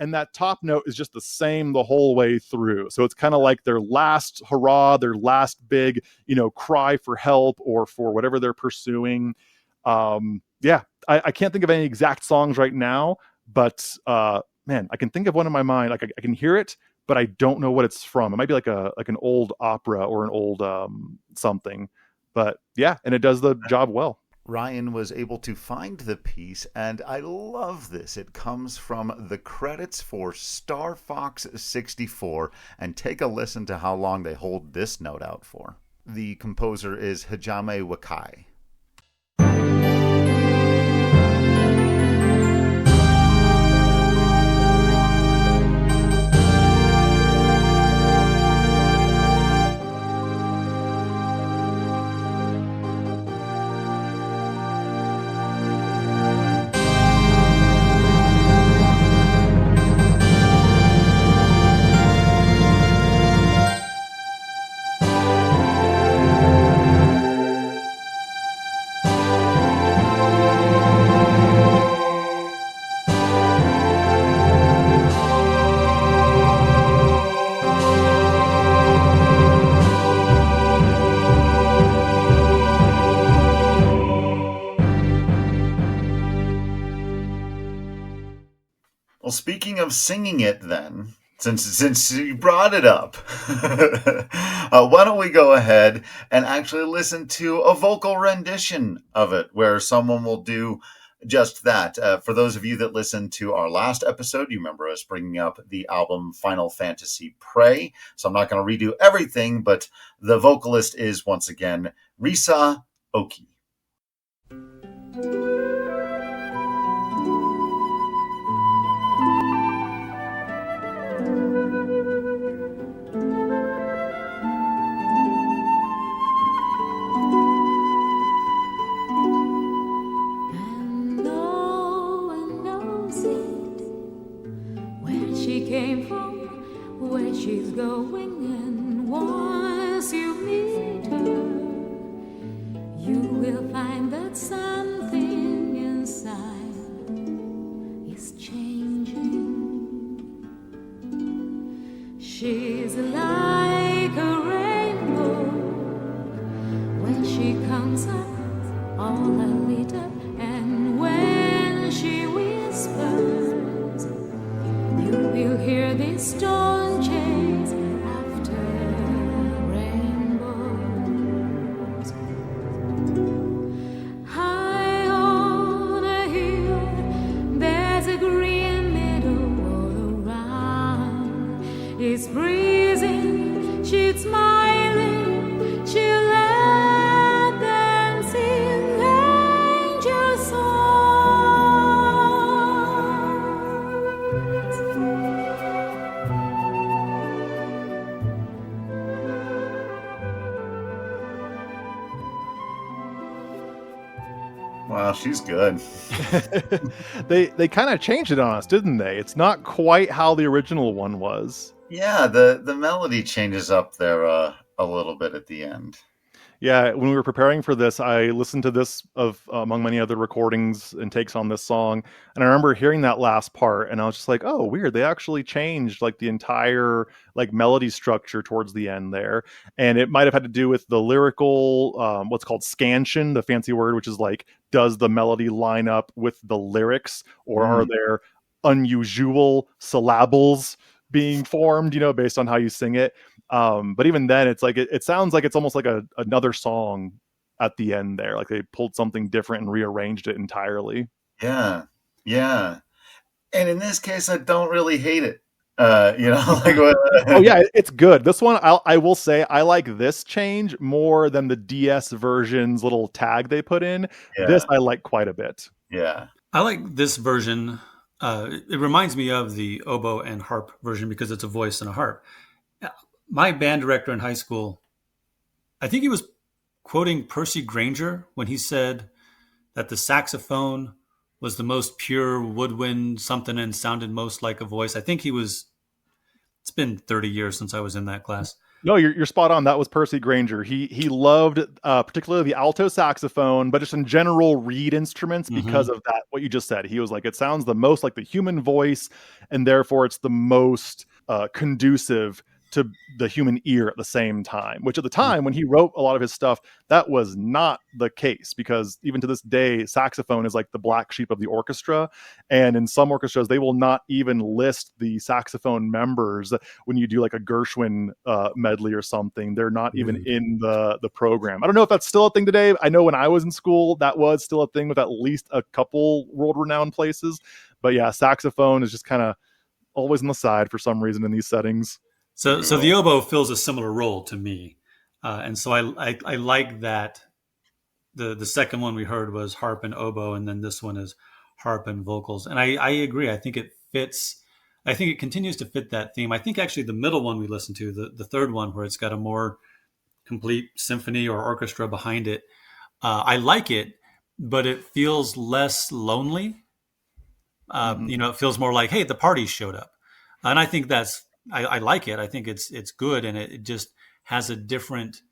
And that top note is just the same the whole way through. So it's kind of like their last hurrah, their last big, cry for help or for whatever they're pursuing. Yeah, I can't think of any exact songs right now, but man, I can think of one in my mind. Like I can hear it, but I don't know what it's from. It might be like an old opera or an old something. But yeah, and it does the job well. Ryan was able to find the piece, and I love this. It comes from the credits for Star Fox 64, and take a listen to how long they hold this note out for. The composer is Hajime Wakai. Well, speaking of singing it, then, since you brought it up, why don't we go ahead and actually listen to a vocal rendition of it, where someone will do just that. For those of you that listened to our last episode, you remember us bringing up the album Final Fantasy Prey. So I'm not going to redo everything, but the vocalist is once again Risa Oki. Came from, where she's going, and once you meet her, you will find that something inside is changing. She's like a rainbow when she comes up, all lit up, and when she whispers, you hear this stone chase after rainbows. High on a hill, there's a green meadow all around. It's breezing, she's smiling, she let them sing angel songs. Wow, she's good. They kind of changed it on us, didn't they? It's not quite how the original one was. Yeah, the melody changes up there a little bit at the end. Yeah, when we were preparing for this, I listened to this among many other recordings and takes on this song, and I remember hearing that last part, and I was just like, "Oh, weird! They actually changed like the entire like melody structure towards the end there." And it might have had to do with the lyrical, what's called scansion, the fancy word, which is like, does the melody line up with the lyrics, or are there unusual syllables being formed, based on how you sing it? But even then, it's like it sounds like it's almost like another song at the end there. Like they pulled something different and rearranged it entirely. Yeah, yeah. And in this case, I don't really hate it. Like what? Oh yeah, it's good. This one, I will say, I like this change more than the DS version's little tag they put in. This Yeah, I like quite a bit. yeah. I like this version. It reminds me of the oboe and harp version because it's a voice and a harp. My band director in high school, I think he was quoting Percy Granger when he said that the saxophone was the most pure woodwind something and sounded most like a voice. I think he was. It's been 30 years since I was in that class. No, you're spot on. That was Percy Granger. He loved particularly the alto saxophone, but just in general reed instruments because Mm-hmm. of that. What you just said, he was like, it sounds the most like the human voice, and therefore it's the most conducive to the human ear at the same time. Which at the time when he wrote a lot of his stuff, that was not the case because even to this day, saxophone is like the black sheep of the orchestra, and in some orchestras they will not even list the saxophone members when you do like a Gershwin medley or something. They're not even in the program. I don't know if that's still a thing today. I know when I was in school, that was still a thing with at least a couple world renowned places. But yeah, saxophone is just kind of always on the side for some reason in these settings. So the oboe fills a similar role to me, and so I like that. The second one we heard was harp and oboe, and then this one is harp and vocals. And I agree. I think it fits. I think it continues to fit that theme. I think actually the middle one we listened to, the third one, where it's got a more complete symphony or orchestra behind it, I like it, but it feels less lonely. Mm-hmm. It feels more like, hey, the party showed up, and I think I like it. I think it's good, and it just has a different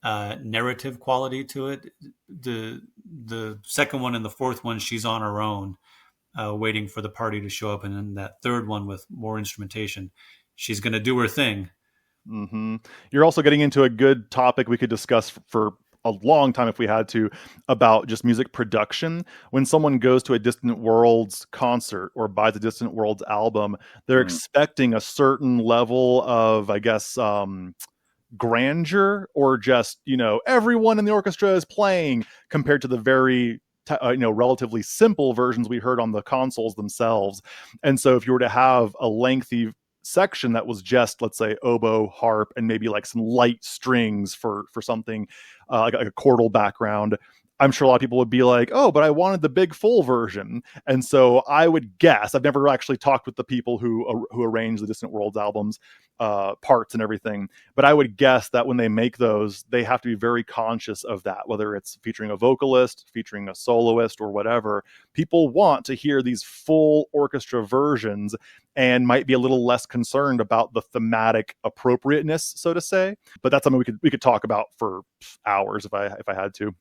narrative quality to it. The second one and the fourth one, she's on her own, waiting for the party to show up, and then that third one with more instrumentation, she's going to do her thing. Mm-hmm. You're also getting into a good topic we could discuss for a long time if we had to about just music production. When someone goes to a Distant Worlds concert or buys a Distant Worlds album, they're Mm. expecting a certain level of, I guess, grandeur, or just, everyone in the orchestra is playing compared to the very relatively simple versions we heard on the consoles themselves. And so if you were to have a lengthy section that was just, let's say, oboe, harp, and maybe like some light strings for something like a chordal background, I'm sure a lot of people would be like, oh, but I wanted the big full version. And so I would guess, I've never actually talked with the people who arrange the Distant Worlds albums, parts and everything, but I would guess that when they make those, they have to be very conscious of that, whether it's featuring a vocalist, featuring a soloist, or whatever. People want to hear these full orchestra versions and might be a little less concerned about the thematic appropriateness, so to say. But that's something we could talk about for hours if I had to.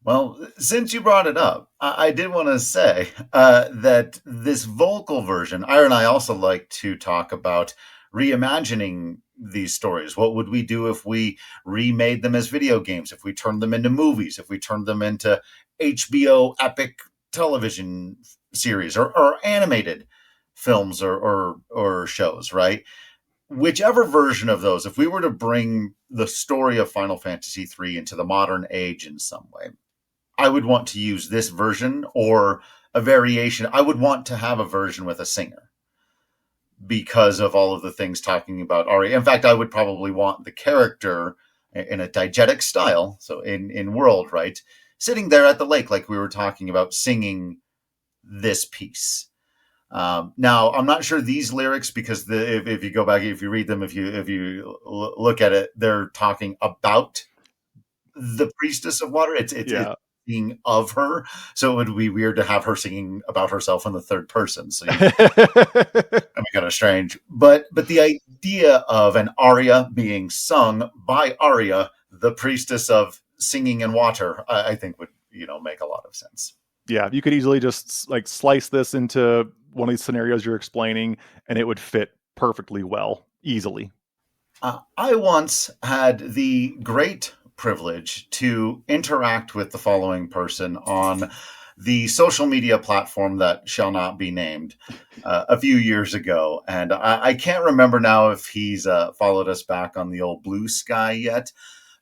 Well, since you brought it up, I did want to say that this vocal version, Ira and I also like to talk about reimagining these stories. What would we do if we remade them as video games, if we turned them into movies, if we turned them into HBO epic television series or animated films or shows, right? Whichever version of those, if we were to bring the story of Final Fantasy III into the modern age in some way, I would want to use this version or a variation. I would want to have a version with a singer because of all of the things talking about Aria. In fact, I would probably want the character in a diegetic style, so in world, right, sitting there at the lake like we were talking about, singing this piece. Now, I'm not sure these lyrics because if you go back, if you read them, if you look at it, they're talking about the Priestess of Water. It's Yeah. being of her, so it would be weird to have her singing about herself in the third person. So you kind of strange, but the idea of an aria being sung by Aria, the Priestess of Singing and Water, I think would make a lot of sense. Yeah, you could easily just like slice this into one of these scenarios you're explaining, and it would fit perfectly well, easily. I once had the great privilege to interact with the following person on the social media platform that shall not be named a few years ago. And I can't remember now if he's followed us back on the old Blue Sky yet,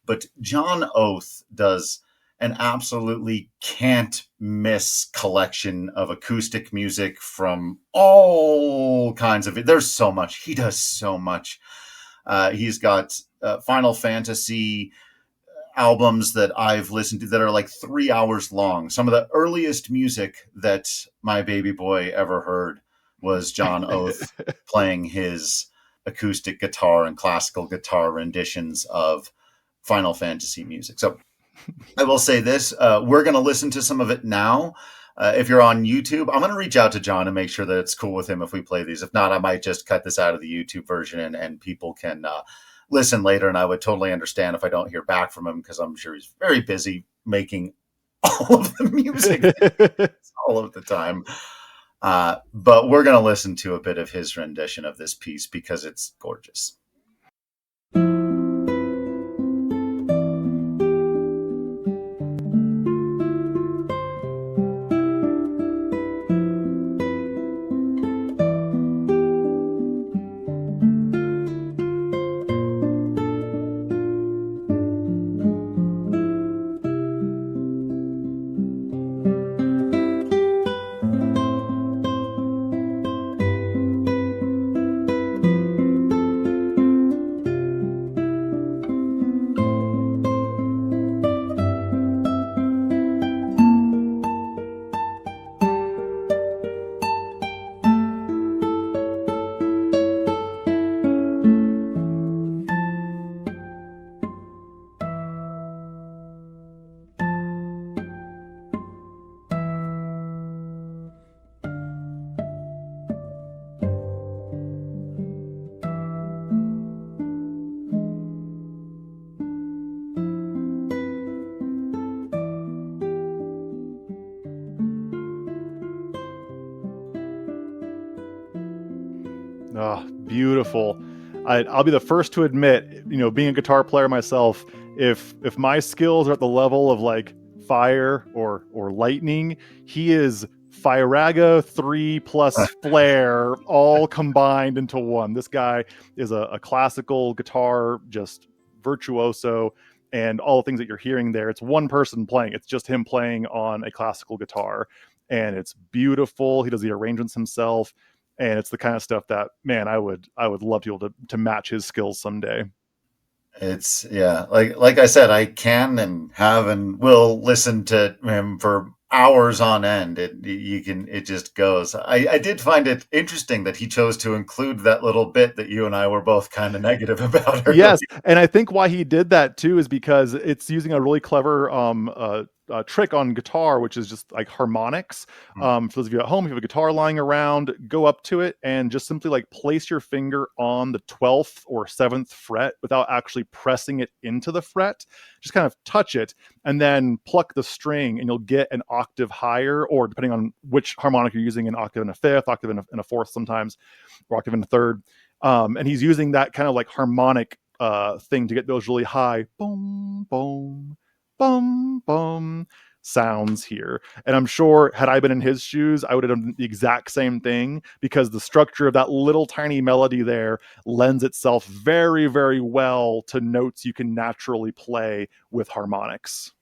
but John Oath does an absolutely can't miss collection of acoustic music from all all kinds of. There's so much. He does so much. He's got Final Fantasy albums that I've listened to that are like 3 hours long. Some of the earliest music that my baby boy ever heard was John Oath playing his acoustic guitar and classical guitar renditions of Final Fantasy music. So I will say this, we're going to listen to some of it now. If you're on YouTube, I'm going to reach out to John and make sure that it's cool with him if we play these. If not, I might just cut this out of the YouTube version and people can listen later. And I would totally understand if I don't hear back from him because I'm sure he's very busy making all of the music all of the time. But we're going to listen to a bit of his rendition of this piece because it's gorgeous. Oh, beautiful. I'll be the first to admit, being a guitar player myself, if my skills are at the level of like fire or lightning, he is Firaga 3 plus Flair all combined into one. This guy is a classical guitar, just virtuoso, and all the things that you're hearing there, it's one person playing. It's just him playing on a classical guitar, and it's beautiful. He does the arrangements himself. And it's the kind of stuff that, man, I would love to be able to match his skills someday. It's like I said, I can and have and will listen to him for hours on end. It just goes. I did find it interesting that he chose to include that little bit that you and I were both kind of negative about earlier. Yes, and I think why he did that too is because it's using a really clever trick on guitar, which is just like harmonics. For those of you at home, if you have a guitar lying around, go up to it and just simply like place your finger on the 12th or 7th fret without actually pressing it into the fret. Just kind of touch it and then pluck the string, and you'll get an octave higher, or depending on which harmonic you're using, an octave in a fifth, octave in a fourth sometimes, or octave in a third. And he's using that kind of like harmonic thing to get those really high boom, boom, boom, boom sounds here. And I'm sure had I been in his shoes, I would have done the exact same thing, because the structure of that little tiny melody there lends itself very, very well to notes you can naturally play with harmonics.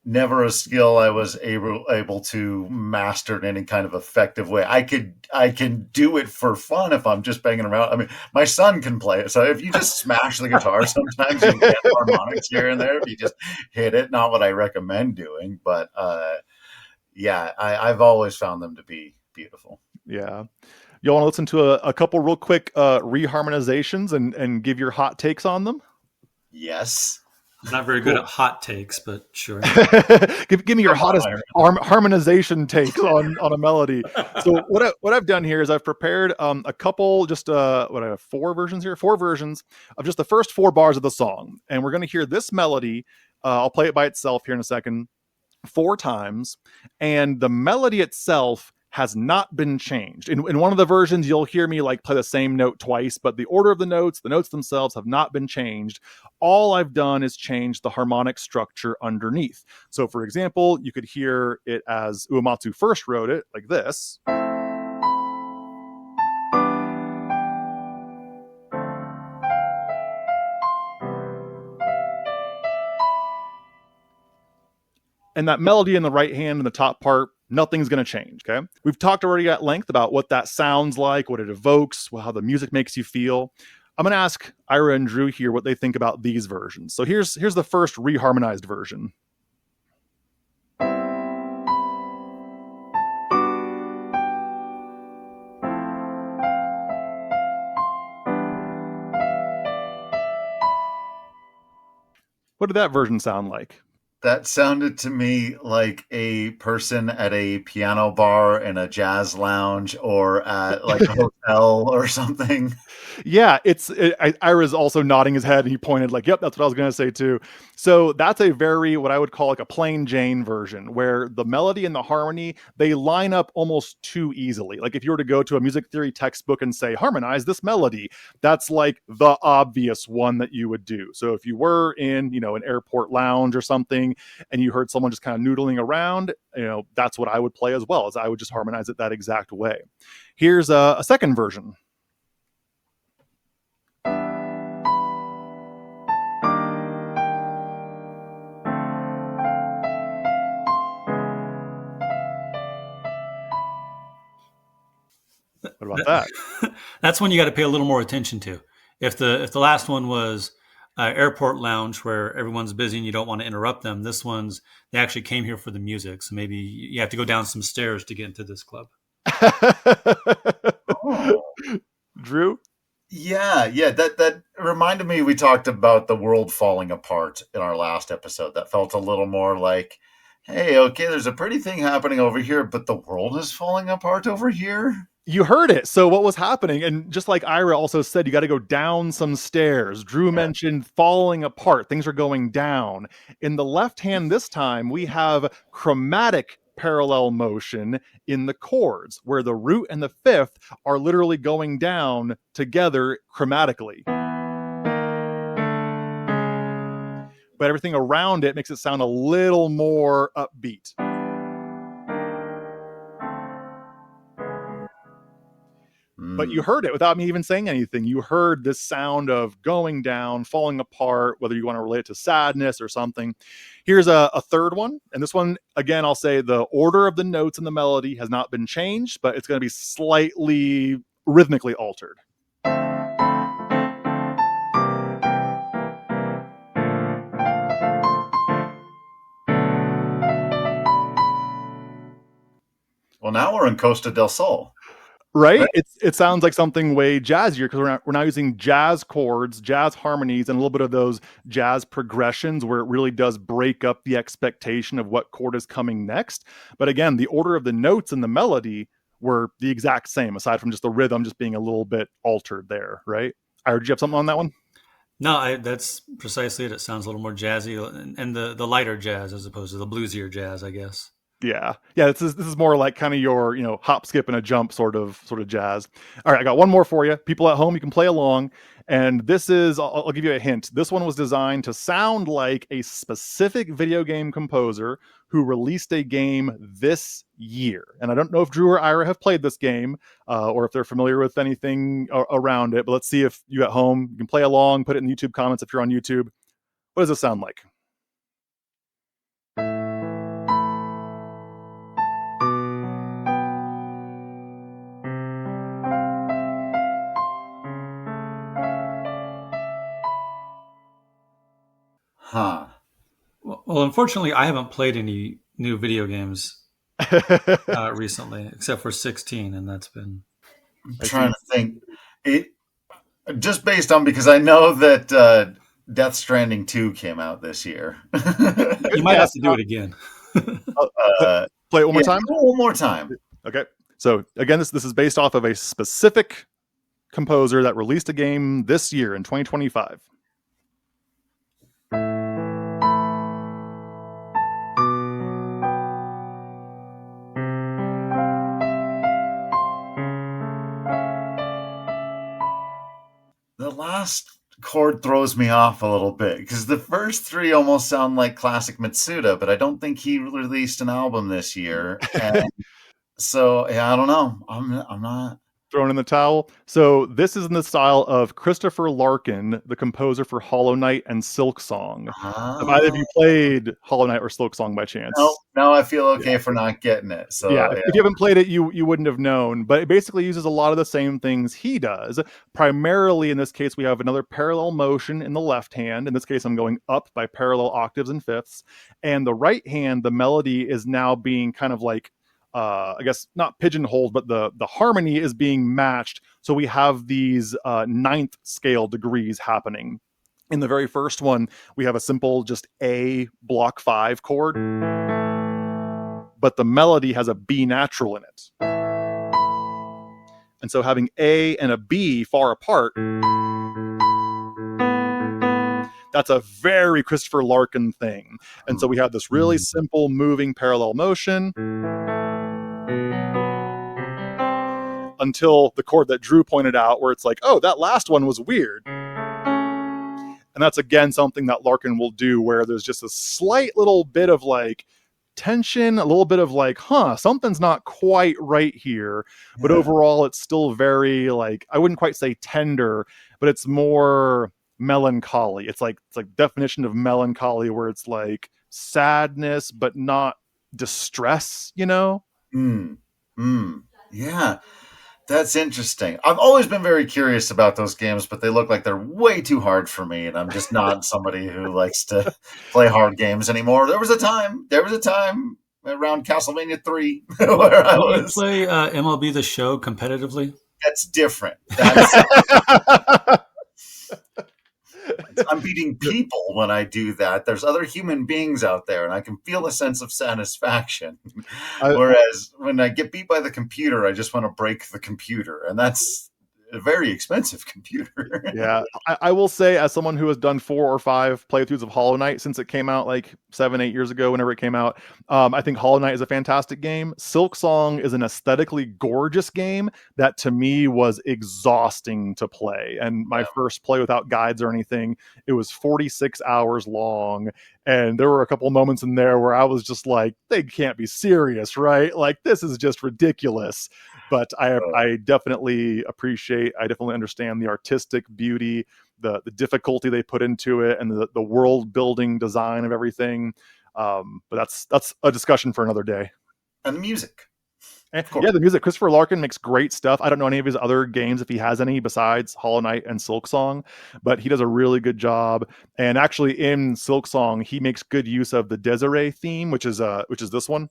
Never a skill I was able to master in any kind of effective way. I can do it for fun if I'm just banging around. I mean, my son can play it. So if you just smash the guitar, sometimes you get harmonics here and there if you just hit it. Not what I recommend doing, but I've always found them to be beautiful. Yeah. You want to listen to a couple real quick reharmonizations and give your hot takes on them? Yes. I'm not very good at hot takes, but sure. give me your hottest harmonization takes on a melody. So what I've done here is I've prepared a couple, just I have four versions of just the first 4 bars of the song, and we're going to hear this melody. I'll play it by itself here in a second, 4 times, and the melody itself has not been changed. In one of the versions, you'll hear me like play the same note twice, but the order of the notes themselves have not been changed. All I've done is change the harmonic structure underneath. So for example, you could hear it as Uematsu first wrote it, like this. And that melody in the right hand in the top part Nothing's going to change. Okay. We've talked already at length about what that sounds like, what it evokes, how the music makes you feel. I'm going to ask Ira and Drew here what they think about these versions. So here's the first reharmonized version. What did that version sound like? That sounded to me like a person at a piano bar in a jazz lounge or at like a hotel or something. Yeah, Ira's also nodding his head, and he pointed like, "Yep, that's what I was going to say too." So that's a very what I would call like a plain Jane version, where the melody and the harmony they line up almost too easily. Like if you were to go to a music theory textbook and say harmonize this melody, that's like the obvious one that you would do. So if you were in an airport lounge or something, and you heard someone just kind of noodling around, that's what I would play as well. As I would just harmonize it that exact way. Here's a second version. What about that? That's one you got to pay a little more attention to. If the last one was airport lounge where everyone's busy and you don't want to interrupt them, this one's they actually came here for the music. So maybe you have to go down some stairs to get into this club. Oh. Drew? Yeah. That reminded me we talked about the world falling apart in our last episode. That felt a little more like, hey, okay, there's a pretty thing happening over here, but the world is falling apart over here. You heard it. So what was happening? And just like Ira also said, you got to go down some stairs. Drew mentioned falling apart. Things are going down. In the left hand this time, we have chromatic parallel motion in the chords, where the root and the fifth are literally going down together chromatically. But everything around it makes it sound a little more upbeat. But you heard it without me even saying anything. You heard this sound of going down, falling apart, whether you want to relate it to sadness or something. Here's a third one. And this one, again, I'll say the order of the notes in the melody has not been changed, but it's going to be slightly rhythmically altered. Well, now we're in Costa del Sol. Right? It sounds like something way jazzier because we're now using jazz chords, jazz harmonies, and a little bit of those jazz progressions where it really does break up the expectation of what chord is coming next. But again, the order of the notes and the melody were the exact same, aside from just the rhythm just being a little bit altered there, right? Ira, did you have something on that one? No, that's precisely it. It sounds a little more jazzy and the lighter jazz as opposed to the bluesier jazz, I guess. Yeah. This is more like kind of your hop, skip, and a jump sort of jazz. All right, I got one more for you. People at home, you can play along. And this is I'll give you a hint. This one was designed to sound like a specific video game composer who released a game this year. And I don't know if Drew or Ira have played this game or if they're familiar with anything around it. But let's see if you at home you can play along. Put it in the YouTube comments if you're on YouTube. What does it sound like? Huh. Well, unfortunately, I haven't played any new video games recently, except for 16, and that's been. I'm trying to think. It just based on because I know that Death Stranding 2 came out this year. You might have to do it again. Play it one more time? One more time. Okay. So again, this is based off of a specific composer that released a game this year in 2025. The last chord throws me off a little bit because the first three almost sound like classic Mitsuda, but I don't think he released an album this year. And so, yeah, I don't know. I'm not. thrown in the towel. So this is in the style of Christopher Larkin, the composer for Hollow Knight and Silk Song. Have either of Ah, you played Hollow Knight or Silk Song by no, chance? no, I feel Yeah. okay for not getting it. Yeah, So if you haven't played it, you wouldn't have known. But it basically uses a lot of the same things he does. Primarily, in this case, we have another parallel motion in the left hand. In this case, I'm going up by parallel octaves and fifths. And the right hand, the melody is now being kind of like, I guess not pigeonholed, but the harmony is being matched. So we have these ninth scale degrees happening. In the very first one, we have a simple just A block 5 chord, but the melody has a B natural in it. And so having A and a B far apart, that's a very Christopher Larkin thing. And so we have this really simple moving parallel motion until the chord that Drew pointed out, where it's like, oh, that last one was weird. And that's again something that Larkin will do, where there's just a slight little bit of like tension, a little bit of like, something's not quite right here. But yeah. overall, it's still very like, I wouldn't quite say tender, but it's more melancholy. It's like definition of melancholy, where it's like sadness, but not distress, you know? Mm, yeah. That's interesting. I've always been very curious about those games, but they look like they're way too hard for me, and I'm just not somebody who likes to play hard games anymore. There was a time around Castlevania 3 where I Don't you was. play MLB The Show competitively? That's different. That's I'm beating people when I do that. There's other human beings out there, and I can feel a sense of satisfaction. I, Whereas when I get beat by the computer, I just want to break the computer, and that's a very expensive computer. Yeah, I will say, as someone who has done 4 or 5 playthroughs of Hollow Knight since it came out like 7, 8 years ago, whenever it came out, I think Hollow Knight is a fantastic game. Silk Song is an aesthetically gorgeous game that to me was exhausting to play. And my first play without guides or anything, it was 46 hours long. And there were a couple moments in there where I was just like, they can't be serious, right? Like, this is just ridiculous. But I definitely appreciate, I definitely understand the artistic beauty, the difficulty they put into it, and the world building design of everything. But that's a discussion for another day. And the music, And of course. yeah, the music. Christopher Larkin makes great stuff. I don't know any of his other games, if he has any besides Hollow Knight and Silk Song, but he does a really good job. And actually, in Silk Song, he makes good use of the Desiree theme, which is this one.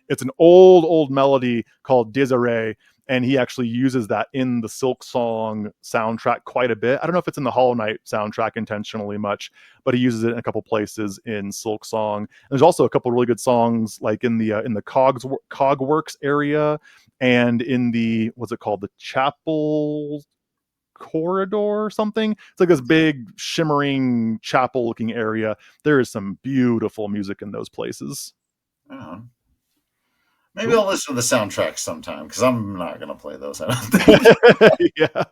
It's an old melody called Desiree, and he actually uses that in the Silk Song soundtrack quite a bit. I don't know if it's in the Hollow Knight soundtrack intentionally much, but he uses it in a couple places in Silk Song. And there's also a couple really good songs like in the Cogworks area, and in the, what's it called, the Chapel corridor or something. It's like this big shimmering chapel looking area. There is some beautiful music in those places. Oh. Maybe Cool. I'll listen to the soundtrack sometime, because I'm not going to play those, I don't think. Yeah.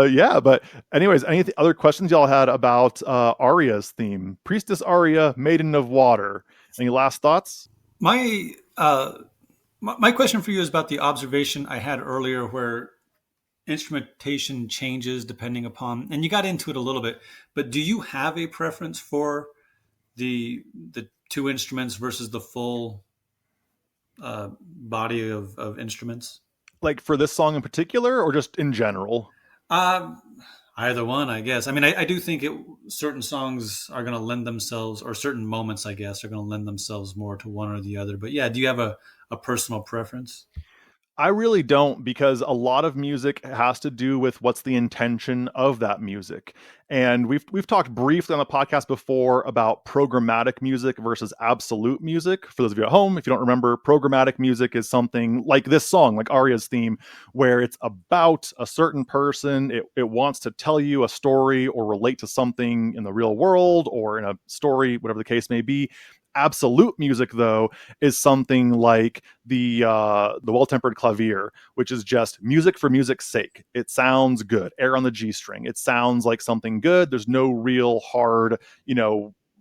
Yeah, but anyways, any other questions y'all had about Aria's theme? Priestess Aria, Maiden of Water. Any last thoughts? My question for you is about the observation I had earlier, where instrumentation changes depending upon, and you got into it a little bit, but do you have a preference for the two instruments versus the full body of instruments? Like for this song in particular, or just in general? Um, Either one, I guess. I mean, I do think certain songs are going to lend themselves, or certain moments, I guess, are going to lend themselves more to one or the other. But yeah, do you have a personal preference? I really don't, because a lot of music has to do with what's the intention of that music. And we've talked briefly on the podcast before about programmatic music versus absolute music. For those of you at home, if you don't remember, programmatic music is something like this song, like Aria's theme, where it's about a certain person. It wants to tell you a story or relate to something in the real world or in a story, whatever the case may be. Absolute music, though, is something like the well-tempered clavier, which is just music for music's sake. It sounds good. Air on the G string. It sounds like something good. There's no real hard,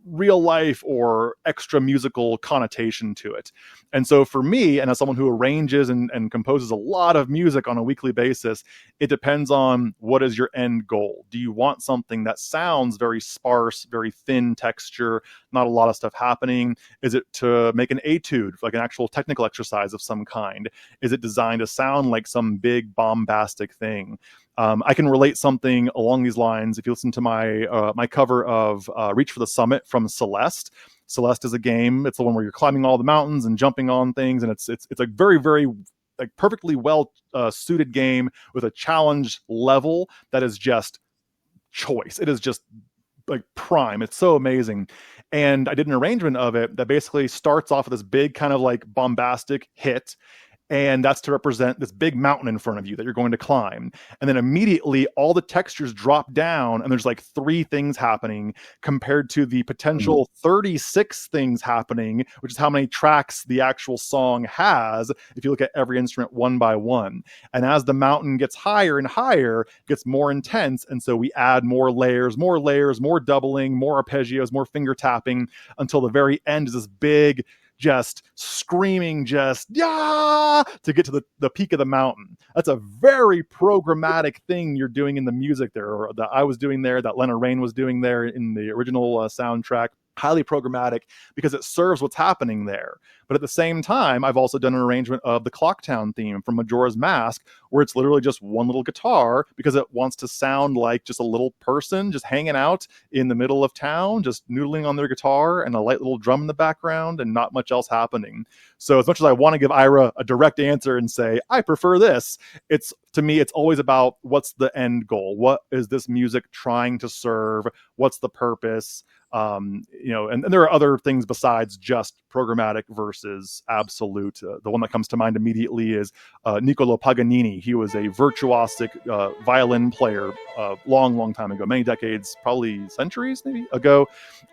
real life or extra musical connotation to it. And so for me, and as someone who arranges and composes a lot of music on a weekly basis, it depends on what is your end goal. Do you want something that sounds very sparse, very thin texture, not a lot of stuff happening? Is it to make an etude, like an actual technical exercise of some kind? Is it designed to sound like some big bombastic thing? I can relate something along these lines if you listen to my cover of Reach for the Summit from Celeste. Celeste is a game. It's the one where you're climbing all the mountains and jumping on things, and it's a very, very like perfectly well suited game with a challenge level that is just choice. It is just like prime. It's so amazing. And I did an arrangement of it that basically starts off with this big kind of like bombastic hit. And that's to represent this big mountain in front of you that you're going to climb. And then immediately all the textures drop down and there's like 3 things happening compared to the potential 36 things happening, which is how many tracks the actual song has if you look at every instrument one by one. And as the mountain gets higher and higher, it gets more intense. And so we add more layers, more doubling, more arpeggios, more finger tapping until the very end is this big, just screaming, just yeah, to get to the peak of the mountain. That's a very programmatic thing you're doing in the music there, or that I was doing there, that Lena Raine was doing there in the original soundtrack. Highly programmatic because it serves what's happening there. But at the same time, I've also done an arrangement of the Clocktown theme from Majora's Mask, where it's literally just one little guitar because it wants to sound like just a little person just hanging out in the middle of town, just noodling on their guitar, and a light little drum in the background and not much else happening. So as much as I want to give Ira a direct answer and say, I prefer this, to me, it's always about what's the end goal? What is this music trying to serve? What's the purpose? And there are other things besides just programmatic versus absolute. The one that comes to mind immediately is Niccolo Paganini. He was a virtuosic violin player a long time ago, many decades, probably centuries maybe ago.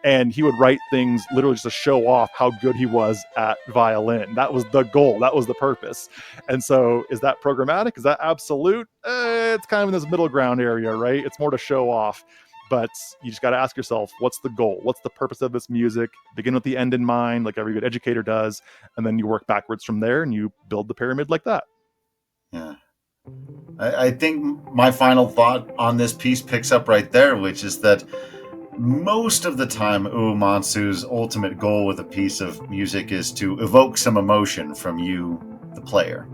And he would write things literally just to show off how good he was at violin. That was the goal. That was the purpose. And so is that programmatic? Is that absolute? It's kind of in this middle ground area, right? It's more to show off. But you just got to ask yourself, what's the goal? What's the purpose of this music? Begin with the end in mind, like every good educator does. And then you work backwards from there and you build the pyramid like that. Yeah. I think my final thought on this piece picks up right there, which is that most of the time Uematsu's ultimate goal with a piece of music is to evoke some emotion from you, the player.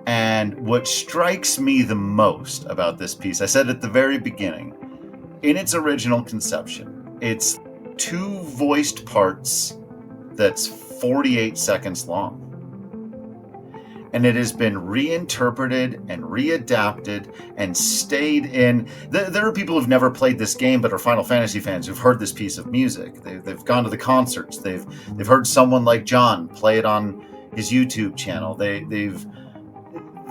And what strikes me the most about this piece, I said at the very beginning, in its original conception, it's 2 voiced parts that's 48 seconds long. And it has been reinterpreted and readapted and stayed in. There are people who've never played this game but are Final Fantasy fans who've heard this piece of music. They've gone to the concerts. They've heard someone like John play it on his YouTube channel.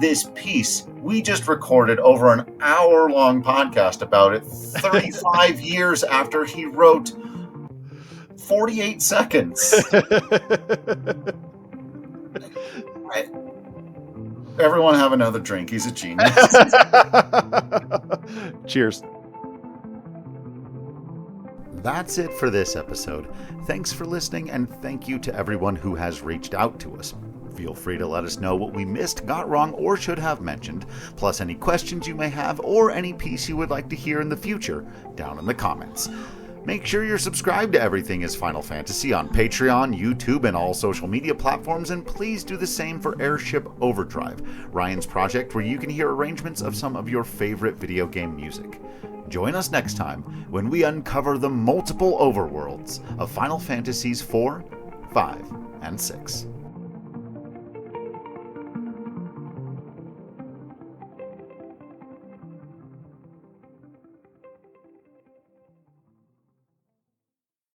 This piece, we just recorded over an hour-long podcast about it 35 years after he wrote 48 seconds. Everyone have another drink. He's a genius. Cheers. That's it for this episode. Thanks for listening, and thank you to everyone who has reached out to us. Feel free to let us know what we missed, got wrong, or should have mentioned, plus any questions you may have or any piece you would like to hear in the future down in the comments. Make sure you're subscribed to Everything is Final Fantasy on Patreon, YouTube, and all social media platforms, and please do the same for Airship Overdrive, Ryan's project where you can hear arrangements of some of your favorite video game music. Join us next time when we uncover the multiple overworlds of Final Fantasies 4, 5, and 6.